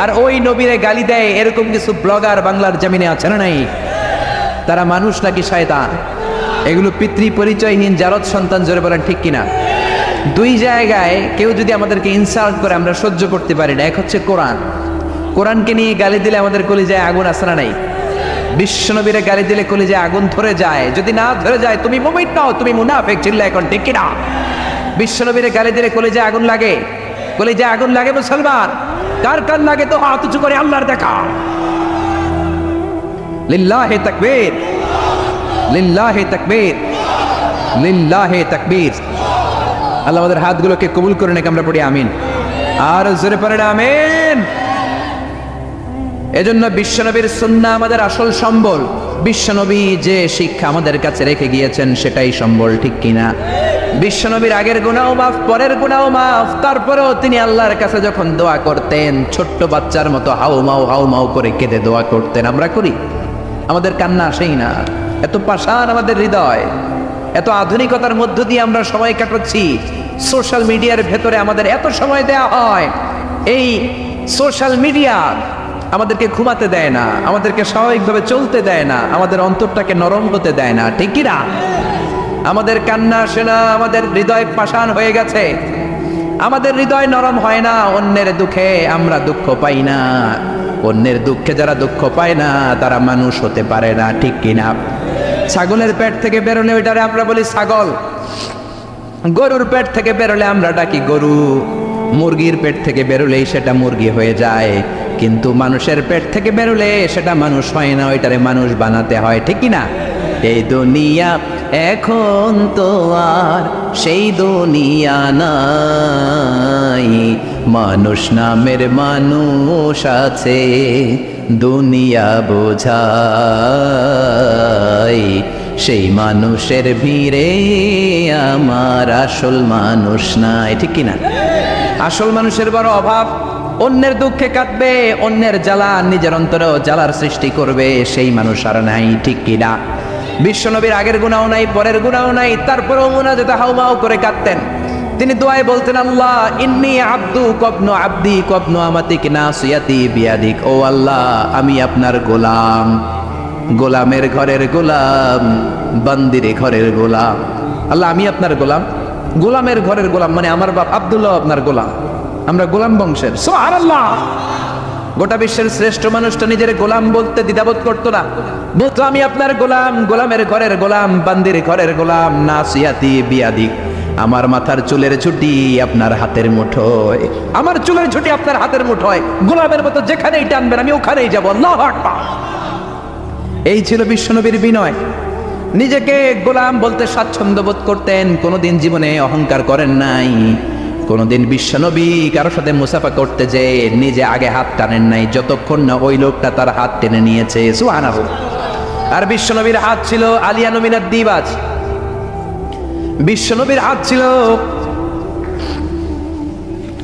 আর ওই নবীরে গালি দেয় এরকম কিছু ব্লগার বাংলার জমিনে আছে না নাই? তারা মানুষ নাকি শয়তান? এগুলো পিতৃ পরিচয়হীন জারদ সন্তান, জোরে বলেন ঠিক কিনা? দুই জায়গায় কেউ যদি আমাদেরকে ইনসাল্ট করে আমরা সহ্য করতে পারি না। এক হচ্ছে কোরআন, কোরআনকে নিয়ে গালি দিলে আমাদের কলিজায় আগুন আসে না নাই? বিশ্বনবীরে গালি দিলে কলিজায় আগুন ধরে যায়, যদি না ধরে যায় তুমি মুমিন নও, তুমি মুনাফিক। চিল্লা এখন ঠিক কিনা? বিশ্বনবীরে গালি দিলে কলিজায় আগুন লাগে, কলিজায় আগুন লাগে মুসলমান। কার কার লাগে তো হাত উঁচু করে আল্লাহর দেখা। লিল্লাহি তাকবীর, লিল্লাহি তাকবীর, লিল্লাহি তাকবীর। আল্লাহ আমাদের হাতগুলোকে কবুল করে নাকি আমরা পড়ি আমিন। আর জোরে পড়েন আমিন। এজন্য বিশ্বনবীর সুন্নাহ আমাদের আসল সম্বল। বিশ্বনবী যে শিক্ষা আমাদের কাছে রেখে গিয়েছেন সেটাই সম্বল, ঠিক কিনা? বিশ্বনবীর আগের গুনাহ মাফ, পরের গুনাহ মাফ, তারপরেও তিনি আল্লাহর কাছে যখন দোয়া করতেন ছোট্ট বাচ্চার মতো হাউ মাউ করে কেঁদে দোয়া করতেন। আমরা করি? আমাদের কান্না আসেই না। এত পাষাণ আমাদের হৃদয়, এত আধুনিকতার মধ্য দিয়ে আমরা সময় কাটাচ্ছি। সোশ্যাল মিডিয়ার ভেতরে আমাদের এত সময় দেয়া হয়। এই সোশ্যাল মিডিয়া আমাদেরকে ঘুমাতে দেয় না, আমাদেরকে স্বাভাবিকভাবে চলতে দেয় না, আমাদের অন্তরটাকে নরম হতে দেয় না, ঠিক কি না? আমাদের কান্না আসে না, আমাদের হৃদয় পাষাণ হয়ে গেছে, আমাদের হৃদয় নরম হয় না। অন্যের দুঃখে আমরা দুঃখ পাই না, অন্যের দুঃখে যারা দুঃখ পায় না তারা মানুষ হতে পারে না, ঠিক কিনা? ছাগলের পেট থেকে বেরোলে ওইটারে আমরা বলি ছাগল, গরুর পেট থেকে বেরোলে আমরা ডাকি গরু, মুরগির পেট থেকে বেরোলেই সেটা মুরগি হয়ে যায়। কিন্তু মানুষের পেট থেকে বেরোলে সেটা মানুষ হয় না, ওইটারে মানুষ বানাতে হয়, ঠিক কিনা? এই দুনিয়া এখন তো আর সেই দুনিয়া নাই, মানুষ নামের মানুষ আছে দুনিয়া বোঝায়। সেই মানুষের ভিড়ে আমার আসল মানুষ নাই, ঠিক কিনা? আসল মানুষের বড় অভাব। অন্যের দুঃখে কাঁদবে, অন্যের জ্বালা নিজের অন্তরেও জ্বালার সৃষ্টি করবে, সেই মানুষ আর নাই, ঠিক কিনা? বিশ্বনবীর আগের গুনাহ নাই, পরের গুনাহ নাই, তারপরেও মুনাজাতে হাউমাউ করে কাঁদতেন। তিনি দোয়ায় বলতেন, আল্লাহ ইন্নী আব্দু কবনু আব্দি কবনু আমাতিক নাসিয়াতি বিয়াদিক। ও আল্লাহ, আমি আপনার গোলাম, গোলামের ঘরের গোলাম, বান্দির ঘরের গোলাম। আল্লাহ আমি আপনার গোলাম, গোলামের ঘরের গোলাম, মানে আমার বাপ আব্দুল্লাহ আপনার গোলাম, আমরা গোলাম বংশের। সুবহানাল্লাহ। গোটা বিশ্বের শ্রেষ্ঠ মানুষটা নিজের গোলাম বলতে দ্বিধাবোধ করতো না, বলতো আমি আপনার গোলাম, গোলামের ঘরের গোলাম, বান্দির ঘরের গোলাম, নাসিয়াতি বিয়াদিক। আমার মাথার চুলের ঝুঁটি আপনার হাতের মুঠোয়, আমার চুলের ঝুঁটি আপনার হাতের মুঠোয়, গোলামের মতো যেখানেই টানবেন আমি ওখানেই যাবো। আল্লাহু আকবার। এই ছিল বিশ্বনবীর বিনয়। নিজেকে গোলাম বলতে স্বাচ্ছন্দ্য বোধ করতেন, কোনোদিন জীবনে অহংকার করেন নাই। কোনোদিন বিশ্বনবী কারোর সাথে মুসাফা করতে যে নিজে আগে হাত টানেন নাই, যতক্ষণ না ওই লোকটা তার হাত টেনে নিয়েছে। সুবহানাল্লাহ। আর বিশ্বনবীর হাত ছিল আলিয়া নমিনাত দিবাজ। বিশ্বনবীর হাত ছিল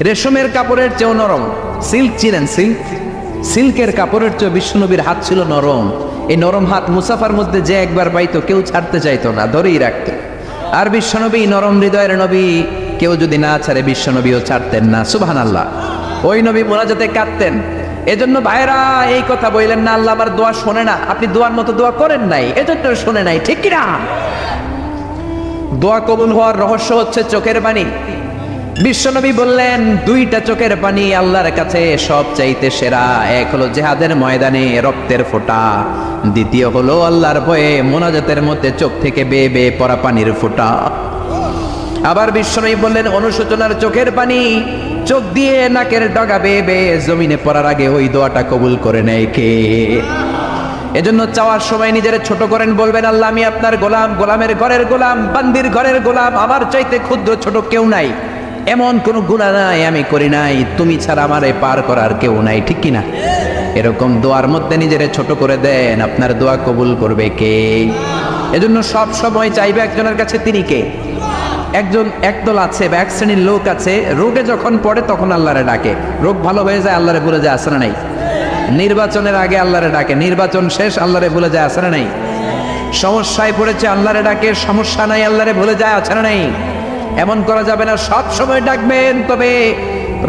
রেশমের কাপড়ের চেয়েও নরম। সিল্ক চিনেন? সিল্ক, সিল্কের কাপড়ের চেয়ে বিশ্বনবীর হাত ছিল নরম। এই নরম হাত মুসাফার মধ্যে যে একবার পাইতো কেউ ছাড়তে চাইতো না, ধরেই রাখতো। আর বিশ্বনবী নরম হৃদয়ের নবী, কেউ যদি না ছাড়ে বিশ্বনবীও ছাড়তেন না। সুবহানাল্লাহ। ওই নবী মুনাজাতে কাঁদতেন। এজন্য ভাইরা এই কথা বললেন না আল্লাহ আমার দোয়া শোনে না, আপনি দোয়ার মতো দোয়া করেন নাই, এজন্য শোনে নাই, ঠিক কিনা? দোয়া কবুল হওয়ার রহস্য হচ্ছে চোখের পানি। বিশ্বনবী বললেন দুইটা চোখের পানি আল্লাহর কাছে সব চাইতে সেরা। এক হলো জিহাদের ময়দানে রক্তের ফোঁটা, দ্বিতীয় হলো আল্লাহর ভয়ে মুনাজাতের মধ্যে চোখ থেকে বেয়ে বেয়ে পড়া পানির ফোঁটা। আবার বিশ্বনবী বললেন অনুশোচনার চোখের পানি, চোখ দিয়ে নাকের ডগা বেয়ে বেয়ে জমিনে পড়ার আগে ওই দোয়াটা কবুল করে নেয় কে? এজন্য চাওয়ার সময় নিজের ছোট করেন, বলবেন আল্লাহ আমি আপনার গোলাম, গোলামের ঘরের গোলাম, বান্দির ঘরের গোলাম, আমার চাইতে ক্ষুদ্র ছোট কেউ নাই, এমন কোন গুনাহ নাই আমি করি নাই, তুমি ছাড়া আমারে পার করার কেউ নাই, ঠিক কিনা? এরকম দোয়ার মধ্যে নিজের ছোট করে দেন, আপনার দোয়া কবুল করবে কে? এজন্য সব সময় চাইবে একজনের কাছে, তিনি কে? একদল আছে বা এক শ্রেণীর লোক আছে, রোগে যখন পড়ে তখন আল্লাহরে ডাকে, রোগ ভালো হয়ে যায় আল্লাহরে ভুলে যায়, আছে না নাই? নির্বাচনের আগে আল্লাহরে ডাকে, নির্বাচন শেষ আল্লাহরে ভুলে যায়, আছে না নাই? সমস্যায় পড়েছে আল্লাহরে ডাকে, সমস্যা নাই আল্লাহরে ভুলে যায়, আছে না নাই? এমন করা যাবে না, সব সময় ডাকবেন। তবে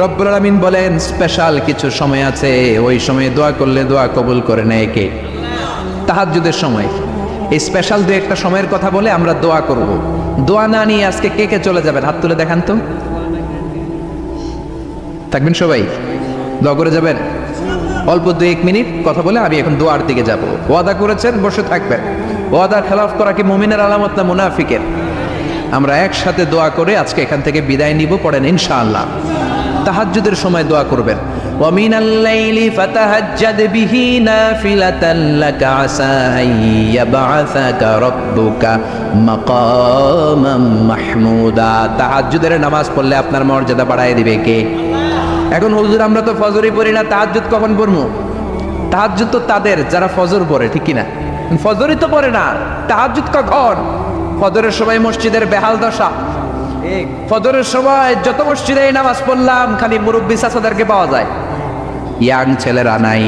রব্বুল আলামিন বলেন স্পেশাল কিছু সময় আছে, ওই সময় দোয়া করলে দোয়া কবুল করে নেয় কে? তাহাজ্জুদের সময়। এই স্পেশাল দু একটা সময়ের কথা বলে আমরা দোয়া করব। দোয়া না নিয়ে আজকে কে কে চলে যাবেন? হাত তুলে দেখান তো। থাকবেন সবাই? দোয়া করে যাবেন? অল্প 2-1 মিনিট কথা বলে আমি এখন দোয়ার দিকে যাব। ওয়াদা করেছেন, বসে থাকবেন। ওয়াদার খেলাফ করা কি মুমিনের আলামত না মুনাফিকের? আমরা একসাথে দোয়া করে আজকে এখান থেকে বিদায় নিব। পড়েন ইনশাআল্লাহ। তাহাজ্জুদের সময় দোয়া করবেন, ওয়া মিনাল লাইলি ফাতাহাজ্জাদ বিহি নাফিলাতান লাকা আসা আইয়াবআসাকা রাব্বুকা মাকামাম মাহমুদা। তাহাজ্জুদের নামাজ পড়লে আপনার মর্যাদা বাড়ায় দিবে কে? এখন হুজুর আমরা তো ফজরই পড়ি না, তাহাজ্জুদ কখন পড়বো? তাহাজ্জুদ তো তাদের যারা ফজর পড়ে, ঠিক কি না? ফজরই তো পড়ে না, তাহাজ্জুদ কখন? ফজরের সময় মসজিদের বেহাল দশা। ফজরের সময় যত মসজিদে নামাজ পড়লাম খালি মুরব্বী চাচাদেরকে পাওয়া যায়, ইয়াং ছেলেরা নাই।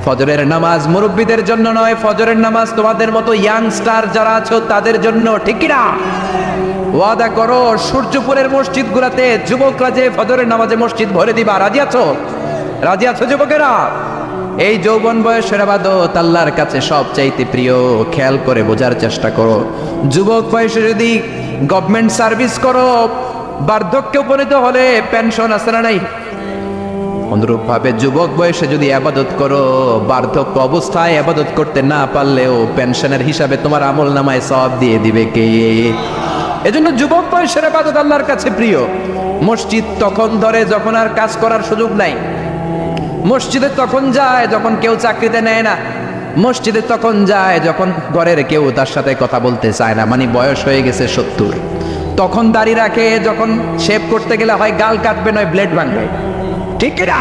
ফজরের নামাজ মুরব্বীদের জন্য নয়, ফজরের নামাজ তোমাদের মতো ইয়াংস্টার যারা আছো তাদের জন্য, ঠিক কি না? ওয়াদা করো সূর্যপুরের মসজিদ গুলাতে যুবকরা যে ফজরের নামাজে মসজিদ ভরে দিবা, রাজি আছো? রাজি আছো যুবকেরা? এই যৌবন বয়সের ইবাদত আল্লাহর কাছে সবচাইতে প্রিয়। খেয়াল করে বোঝার চেষ্টা করো। যুবক বয়সে যদি গভর্নমেন্ট সার্ভিস করো, বার্ধক্যে উপনীত হলে পেনশন আছে না নাই? অনুরূপ ভাবে যুবক বয়সে যদি ইবাদত করো, বার্ধক্য অবস্থায় ইবাদত করতে না পারলেও পেনশনের হিসাবে তোমার আমলনামায় সওয়াব দিয়ে দিবে কে? এজন্য যুবক বয়সের ইবাদত আল্লাহর কাছে প্রিয়। মসজিদ তখন ধরে যখন আর কাজ করার সুযোগ নাই। মসজিদে তখন যায় যখন কেউ চাকরিতে নেয় না। মসজিদে তখন যায় যখন ঘরের কেউ তার সাথে কথা বলতে চায় না, মানে বয়স হয়ে গেছে 70। তখন দাড়ি রাখে, যখন শেভ করতে গেলে হয় গাল কাটবে নয় ব্লেড ভাঙবে, ঠিক না?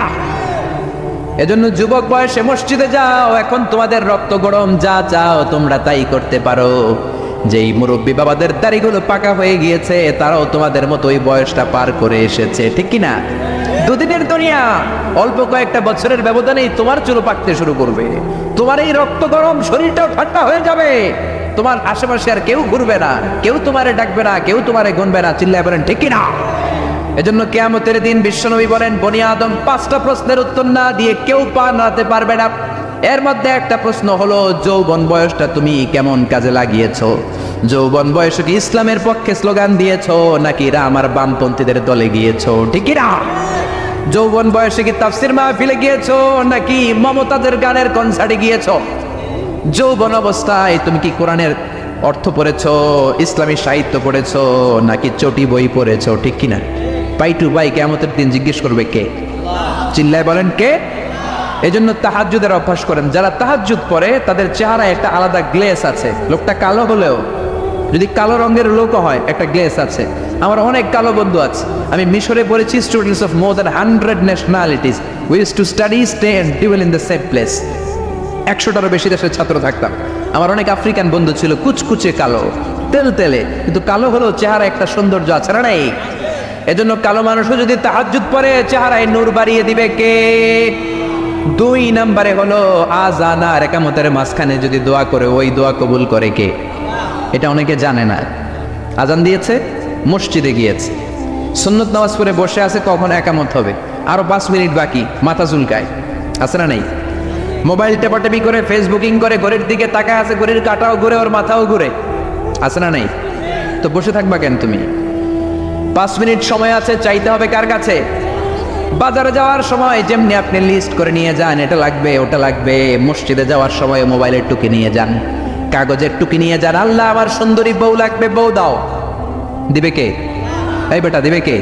এজন্য যুবক বয়সে মসজিদে যাও। এখন তোমাদের রক্ত গরম, যা চাও তোমরা তাই করতে পারো। যেই মুরব্বী বাবাদের দাড়িগুলো পাকা হয়ে গিয়েছে তারাও তোমাদের মতো ওই বয়সটা পার করে এসেছে, ঠিক কিনা? দুদিনের দুনিয়া, অল্প কয়েকটা বছরের ব্যবধানেই তোমার চুল পাকতে শুরু করবে, তোমার এই রক্ত গরম শরীরটাও ঠান্ডা হয়ে যাবে। তোমার আশেপাশে আর কেউ ঘুরবে না, কেউ তোমারে ডাকবে না, কেউ তোমারে গুনবে না। চিল্লায় বলেন ঠিক কিনা? এজন্য কিয়ামতের দিন বিশ্বনবী বলেন, বনি আদম 5টা প্রশ্নের উত্তর না দিয়ে কেউ পা নাড়াতে পারবে না। এর মধ্যে একটা প্রশ্ন হলো, যৌবন বয়সটা তুমি কেমন কাজে লাগিয়েছো? যৌবন বয়সে কি ইসলামের পক্ষে স্লোগান দিয়েছো নাকি আমার বামপন্থীদের দলে গিয়েছো, ঠিক কিনা? যৌবন বয়সে কি তাফসির মাহফিলে গিয়েছো নাকি মমতাজের গানের কনসার্টে গিয়েছো? যৌবন অবস্থায় তুমি কি কোরআনের অর্থ পড়েছো, ইসলামী সাহিত্য পড়েছো নাকি চটি বই পড়েছো, ঠিক কিনা? পাই টু পাই কিয়ামতের দিন জিজ্ঞেস করবে কে? চিল্লায় বলেন কে? এজন্য তাহাজ্জুদের অভ্যাস করেন। যারা তাহাজ্জুদ পড়ে তাদের চেহারায় একটা আলাদা গ্লেস আছে। লোকটা কালো হলেও, যদি কালো রঙের লোক হয়, একটা গ্লেস আছে। আমার অনেক কালো বন্ধু আছে। আমি মিশরে পড়েছি, students of more than 100 nationalities, we used to study, stay and dwell in the same place. 100টারও বেশি দেশের ছাত্র থাকতাম। আমার অনেক আফ্রিকান বন্ধু ছিল, কুচকুচে কালো, তেল তেলে, কিন্তু কালো হলেও চেহারা একটা সৌন্দর্য আছে না নাই? এজন্য কালো মানুষও যদি তাহাজ্জুদ পড়ে চেহারায় নূর বাড়িয়ে দিবে কে? 2 নম্বরে হলো আযান আর ইকামতের মাঝখানে যদি দোয়া করে, ওই দোয়া কবুল করে কে? এটা অনেকে জানে না। আজান দিয়েছে, মসজিদে গিয়েছে, সুন্নত নামাজ পড়ে বসে আছে, কখন ইকামত হবে, আরো 5 মিনিট বাকি, মাথা চুলকায়, আছে না নাই? মোবাইল টেপাটেপি করে, ফেসবুকিং করে, ঘড়ির দিকে তাকায় আছে, ঘড়ির কাঁটাও ঘুরে, ওর মাথাও ঘুরে, আছে না নাই? তো বসে থাকবা কেন তুমি? 5 মিনিট সময় আছে, চাইতে হবে কার কাছে? বাজারে যাওয়ার সময় যেমনি আপনি লিস্ট করে নিয়ে যান, এটা লাগবে ওটা লাগবে, মসজিদে যাওয়ার সময় মোবাইলের টুকি নিয়ে যান, কাগজের টুকি নিয়ে যান। আল্লাহ আমার সুন্দরী বউ লাগবে, বউ দাও, দিবে কে? এই বেটা দিবে কে?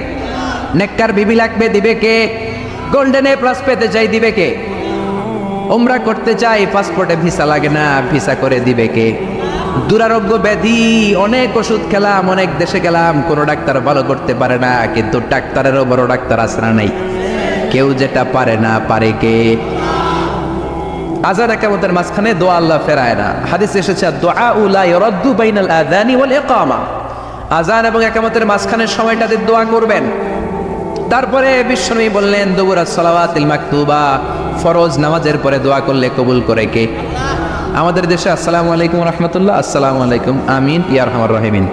নেককার বিবি লাগবে, দিবে কে? গোল্ডেন এ প্লাস পেতে চাই, দিবে কে? উমরা করতে চাই, পাসপোর্টে ভিসা লাগে না, ভিসা করে দিবে কে? দুরারোগ্য ব্যাধি, অনেক ওষুধ খেলাম, অনেক দেশে গেলাম, কোনো ডাক্তার ভালো করতে পারে না, কিন্তু ডাক্তারেরও বড় ডাক্তার আছে না নাই? কেউ যেটা পারে না, পারে কে? আযান ইকামতের মাঝখানে দোয়া আল্লাহ ফেরায় না। হাদিসে এসেছে দুআউ লা ইরাদ্দু বাইনাল আযানি ওয়াল ইকামা, আযান এবং ইকামতের মাঝখানের সময়টাতে দোয়া করবেন। তারপরে বিশ্বনবী বললেন দুবুরাস সালাওয়াতিল মাকতুবা, ফরজ নামাজের পরে দোয়া করলে কবুল করে কে? আমাদের দেশে আসসালামু আলাইকুম রাহমাতুল্লাহ, আসসালামু আলাইকুম, আমিন ইয়া আরহামার রাহিমিন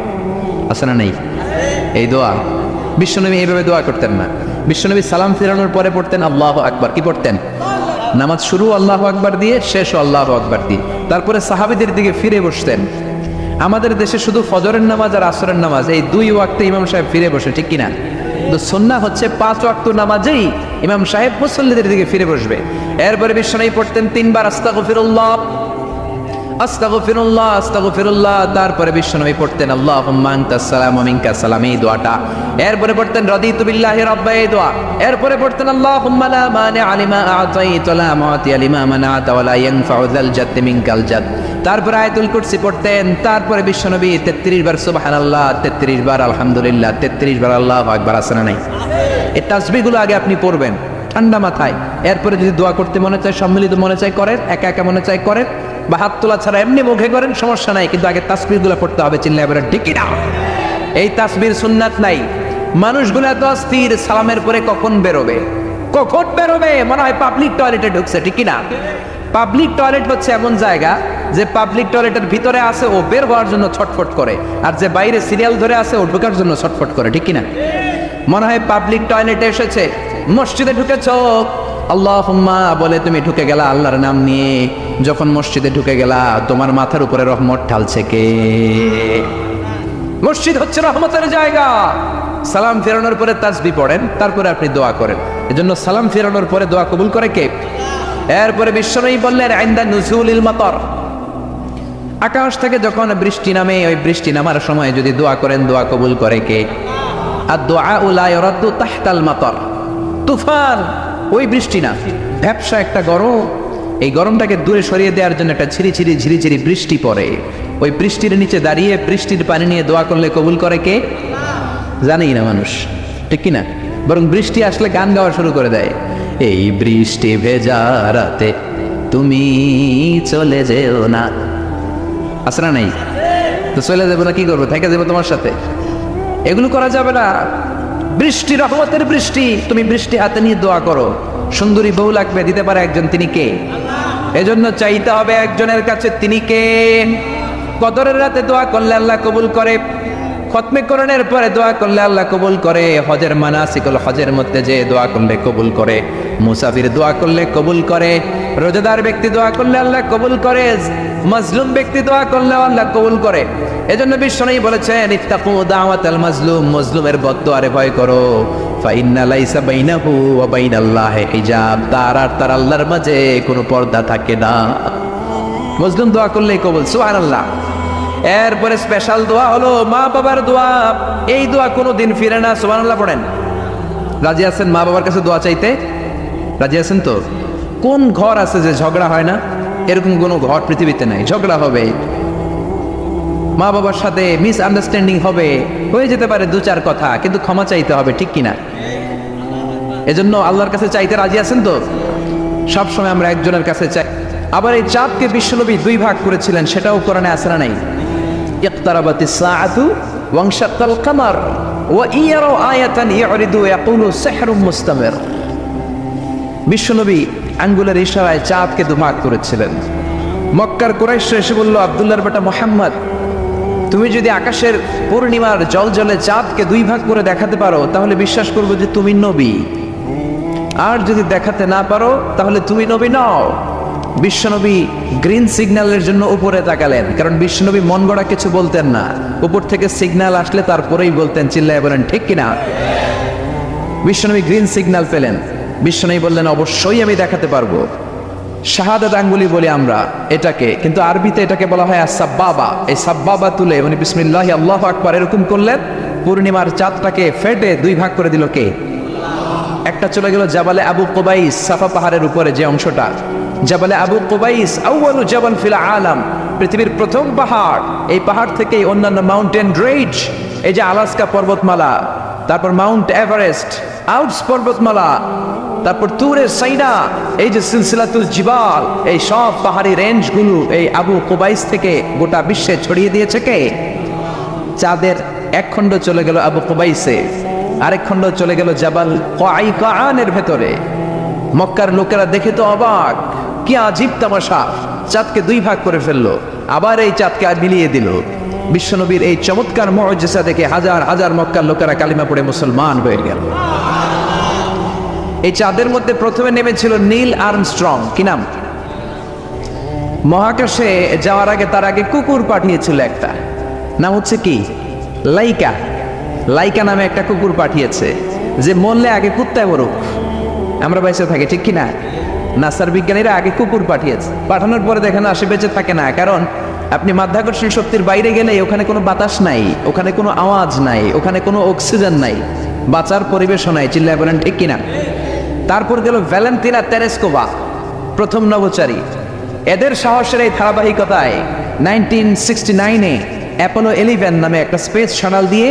আছে না নাই? এই দোয়া বিশ্বনবী এইভাবে দোয়া করতেন না। বিশ্বনবী সালাম ফিরানোর পরে পড়তেন আল্লাহু আকবার। কি পড়তেন? নামাজ শুরু আল্লাহু আকবার দিয়ে, শেষ আল্লাহু আকবার দিয়ে, তারপরে সাহাবীদের দিকে ফিরে বসতেন। আমাদের দেশে শুধু ফজরের নামাজ আর আসরের নামাজ, এই দুই ওয়াক্তে ইমাম সাহেব ফিরে বসে, ঠিক কিনা? তো সুন্নাহ হচ্ছে 5 ওয়াক্ত নামাজেই ইমাম সাহেব মুসল্লিদের দিকে ফিরে বসবে। এরপরে বিশ্বনবী পড়তেন 3 বার আস্তাগফিরুল্লাহ, আস্তাগফিরুল্লাহ, আস্তাগফিরুল্লাহ। তারপরে বিশ্বনবী পড়তেন আল্লাহুম্মা আনতাস সালাম ওয়া মিনকাস সালাম, এই দোয়াটা। এরপরে পড়তেন রাদিতু বিল্লাহি রাব্বা, এই দোয়া। এরপরে পড়তেন আল্লাহুম্মা লা মানিআ লিমা আ'তাইতা ওয়া লা মু'তিয়া লিমা মানা'তা ওয়া লা ইয়ানফা'ু যাল জাদ্দি মিনকাল জাদ। তারপরে আয়াতুল কুরসি পড়তেন। তারপরে বিশ্বনবী 33 বার সুবহানাল্লাহ, 33 বার আলহামদুলিল্লাহ, 33 বার আল্লাহু আকবার, আছে না নাই? এই তাসবিহগুলো আগে আপনি পড়বেন ঠান্ডা মাথায়। এরপরে যদি দোয়া করতে মনে চায়, সম্মিলিত মনে চায় করেন, একা একা মনে চায় করেন, বা হাত তোলা ছাড়া এমনি মুখে করেন, সমস্যা নাই, কিন্তু আগে তাসবিহগুলো পড়তে হবে। চিল্লায় বলেন ঠিক কিনা? এই তাসবির সুন্নাত নাই। মানুষগুলো এত অস্থির, সালামের পরে কখন বেরোবে, কখন বেরোবে, মনে হয় পাবলিক টয়লেটে ঢুকছে, ঠিক কিনা? পাবলিক টয়লেট হচ্ছে এমন জায়গা যে পাবলিক টয়লেটের ভিতরে আছে ও বের হওয়ার জন্য ছটফট করে, আর যে বাইরে সিরিয়াল ধরে আছে ও ঢোকার জন্য ছটফট করে, ঠিক কিনা? মনে হয় পাবলিক টয়লেটে এসেছে, মসজিদে ঢুকেছ আল্লাহুম্মা বলে তুমি ঢুকে গেলা আল্লাহর নাম নিয়ে। যখন মসজিদে ঢুকে গেলা, তোমার মাথার উপরে রহমত ঢালছে কে? মসজিদ হচ্ছে রহমতের জায়গা। সালাম ফেরানোর পরে তাসবিহ পড়েন, তারপরে আপনি দোয়া করেন। এজন্য সালাম ফেরানোর পরে দোয়া কবুল করে কে? এরপরে বিশ্বনবী বললেন ইনদা নুজুলিল মাতার, আকাশ থেকে যখন বৃষ্টি নামে, ওই বৃষ্টি নামার সময় যদি দোয়া করেন, দোয়া কবুল করে কে? আর দোয়া লা ইরাদ্দু তাহতাল মাতার, তুফান ওই বৃষ্টি না, ভ্যাপসা একটা গরম, এই গরমটাকে দূরে সরিয়ে দেওয়ার জন্য একটা ঝিরিঝিরি ঝিরিঝিরি বৃষ্টি পড়ে। ওই বৃষ্টির নিচে দাঁড়িয়ে বৃষ্টির পানি নিয়ে দোয়া করলে কবুল করে কে? জানেই না মানুষ, ঠিক কিনা? বরং বৃষ্টি আসলে গান গাওয়া শুরু করে দেয়, এই বৃষ্টি ভেজা রাতে তুমি চলে যেও না, আছে না নাই? তো চলে যাবো না, কি করবো, থেকে যাবো তোমার সাথে? এগুলো করা যাবে না। বৃষ্টি রহমতের বৃষ্টি, তুমি বৃষ্টি হাতে নিয়ে দোয়া করো। সুন্দরী বউ লাগবে, দিতে পারে একজন, তিনি কে? এজন্য চাইতে হবে একজনের কাছে, তিনি কে? কদরের রাতে দোয়া করলে আল্লাহ কবুল করে, খতমে কোরআনের পরে দোয়া করলে আল্লাহ কবুল করে, হজের মানাসিকুল হজের মধ্যে যে দোয়া করলে কবুল করে, মুসাফির দোয়া করলে কবুল করে, রোজাদার ব্যক্তি দোয়া করলে আল্লাহ কবুল করে, মাজলুম ব্যক্তি দোয়া করলে আল্লাহ কবুল করে। এজন্য বিশ্বনবী বলেছেন ইত্তাকু দাওয়াতাল মাজলুম, মাজলুমের বদদোয়ারে ভয় করো, ফাইন্না লাইসা বাইনাহু ওয়া বাইনাল্লাহি হিজাব, তার আর তার আল্লাহর মাঝে কোনো পর্দা থাকে না। মাজলুম দোয়া করলেই কবুল, সুবহানাল্লাহ। এরপরে স্পেশাল দোয়া হলো মা বাবার দোয়া। এই দোয়া কোনোদিন ফিরে না, সুবহানাল্লাহ পড়েন। রাজি আছেন মা বাবার কাছে দোয়া চাইতে? রাজি আছেন তো? কোন ঘর আছে যে ঝগড়া হয় না? এরকম কোনো ঘর পৃথিবীতে নাই। ঝগড়া হবে, মা বাবার সাথে মিস আন্ডারস্ট্যান্ডিং হবে, হয়ে যেতে পারে 2-4 কথা, কিন্তু ক্ষমা চাইতে হবে, ঠিক কিনা? এজন্য আল্লাহর কাছে চাইতে রাজি আছেন তো? সবসময় আমরা একজনের কাছে চাই। আবার এই চাঁদকে বিশ্বনবী 2 ভাগ করেছিলেন, সেটাও কোরআনে আছে না নাই? ইকতারাবাতিস সাআতু ওয়ানশাক্কাল কামার ওয়া ইয়ারাউ আয়াতান ইউরিদু ইয়াকুলু সিহরুম মুস্তামির। বিশ্বনবী আঙ্গুলের ইশারায় চাঁদকে 2 ভাগ করেছিলেন। মক্কার কুরাইশরা এসে বলল, আব্দুল্লাহর বেটা মুহাম্মদ, তুমি যদি আকাশের পূর্ণিমার জলজলে চাঁদকে 2 ভাগ করে দেখাতে পারো, তাহলে বিশ্বাস করবো যে তুমি নবী, আর যদি দেখাতে না পারো তাহলে তুমি নবী নও। বিশ্বনবী গ্রিন সিগন্যালের জন্য উপরে তাকালেন, কারণ বিশ্বনবী মন গড়া কিছু বলতেন না, উপর থেকে সিগন্যাল আসলে তারপরেই বলতেন। চিল্লায় বলেন ঠিক কিনা? বিশ্বনবী গ্রিন সিগন্যাল পেলেন, বিশ্বনবী বললেন অবশ্যই আমি দেখাতে পারবো। শাহাদাত আঙ্গুলি বলি আমরা এটাকে, কিন্তু আরবিতে এটাকে বলা হয় সাব্বাবা। এই সাব্বাবা তুলে উনি বিসমিল্লাহি আল্লাহু আকবার এরকম করলেন, পূর্ণিমার চাঁদটাকে ফেটে 2 ভাগ করে দিল কে? একটা চলে গেল জাবালে আবু কুবাইস, সাফা পাহাড়ের উপরে যে অংশটা, জাবালে আবু কুবাইস আউয়ালু জাবাল ফিল আলাম, পৃথিবীর প্রথম পাহাড়। এই পাহাড় থেকেই অন্যান্য মাউন্টেন রেঞ্জ, এই যে আলাস্কা পর্বতমালা, তারপর মাউন্ট এভারেস্ট, আল্পস পর্বতমালা, তারপর তুরের সাইনা, এই যে সিলসিলাতুল জিবাল, এই সব পাহাড়ি রেঞ্জগুলো এই আবু কুবাইস থেকে গোটা বিশ্বে ছড়িয়ে দিয়েছে কে? চাঁদের এক খণ্ড চলে গেল আবু কুবাইসে, আরেক খণ্ড চলে গেল জাবাল কায়কানের ভেতরে। মক্কার লোকেরা দেখে তো অবাক, কি আজীব তামাশা, চাঁদকে দুই ভাগ করে ফেললো, আবার এই চাঁদকে মিলিয়ে দিল। বিশ্বনবীর এই চমৎকার মুআজিজা দেখে হাজার হাজার মক্কার লোকেরা কালিমা পড়ে মুসলমান হয়ে গেল। এই চাঁদের মধ্যে প্রথমে নেমেছিল নীল আর্মস্ট্রং। কি নাম? মহাকাশে যাওয়ার আগে তার আগে কুকুর পাঠিয়েছিল একটা, নাম হচ্ছে কি? লাইকা। লাইকা নামে একটা কুকুর পাঠিয়েছে, যে মরলে আগে কুত্তায় মরুক, আমরা বেঁচে থাকি, ঠিক কিনা? নাসার বিজ্ঞানীরা আগে কুকুর পাঠিয়েছে, পাঠানোর পরে দেখেন আসে বেঁচে থাকে না। কারণ আপনি মাধ্যাকর্ষণ শক্তির বাইরে গেলে ওখানে কোনো বাতাস নাই, ওখানে কোনো আওয়াজ নাই, ওখানে কোনো অক্সিজেন নাই, বাঁচার পরিবেশও নাই। চিল্লায় বলেন ঠিক কিনা? তারপর গেল ভ্যালেন্টিনা তেরেস্কোভা, প্রথম নভোচারী। এদের সাহসের এই ধারাবাহিকতায় 1969-এ অ্যাপোলো 11 নামে একটা স্পেস শাটল দিয়ে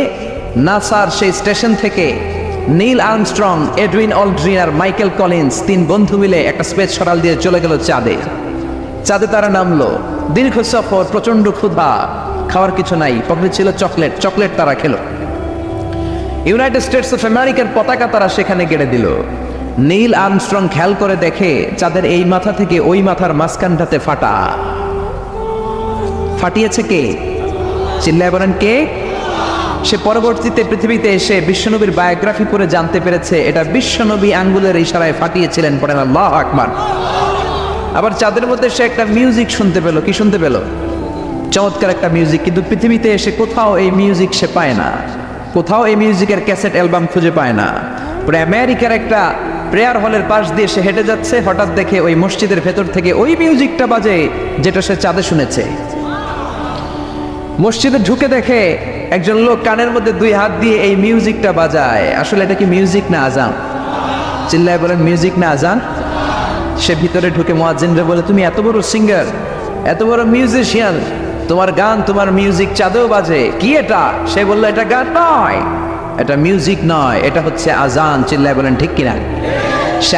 নাসার সেই স্টেশন থেকে নীল আর্মস্ট্রং, এডউইন অলড্রিন আর মাইকেল কলিন্স তিন বন্ধু মিলে একটা স্পেস শাটল দিয়ে চলে গেল চাঁদে। চাঁদে তারা নামলো, দীর্ঘ সফর, প্রচন্ড ক্ষুধা, খাওয়ার কিছু নাই, পকেটে ছিল চকলেট, চকলেট তারা খেলো। ইউনাইটেড স্টেটস অফ আমেরিকার পতাকা তারা সেখানে গেড়ে দিল। নীল আর্মস্ট্রং খেয়াল করে দেখে চাঁদের এই মাথা থেকে ওই মাথার মাঝখানটাতে ফাটা। ফাটিয়েছে কে? চিল্লায় বলেন কে? সে পরবর্তীতে পৃথিবীতে এসে বিশ্বনবীর বায়োগ্রাফি পড়ে জানতে পেরেছে এটা বিশ্বনবী আঙ্গুলের ইশারায় ফাটিয়েছিলেন। পড়েন আল্লাহু আকবার। আবার চাঁদের মধ্যে সে একটা মিউজিক শুনতে পেল। কি শুনতে পেল? চমৎকার একটা মিউজিক। কিন্তু পৃথিবীতে এসে কোথাও এই মিউজিক সে পায় না, কোথাও এই মিউজিকের ক্যাসেট অ্যালবাম খুঁজে পায় না। পরে আমেরিকার একটা প্রেয়ার হলের পাশ দিয়ে সে হেঁটে যাচ্ছে, হঠাৎ দেখে ওই মসজিদের ভেতর থেকে ওই মিউজিকটা বাজে যেটা সে চাঁদে শুনেছে। মসজিদে ঢুকে দেখে একজন লোক কানের মধ্যে দুই হাত দিয়ে এই মিউজিকটা বাজায়। আসলে এটা কি মিউজিক না আজান? চিল্লায় বলেন মিউজিক না আজান? সে ভিতরে ঢুকে মুয়াজ্জিনরে বলে, তুমি এত বড় সিঙ্গার, এত বড় মিউজিশিয়ান, তোমার গান, তোমার মিউজিক চাঁদেও বাজে, কি এটা? সে বলল, এটা গান নয়, এটা মিউজিক নয়, এটা হচ্ছে আজান। চিল্লায় বলেন ঠিক কিনা? সে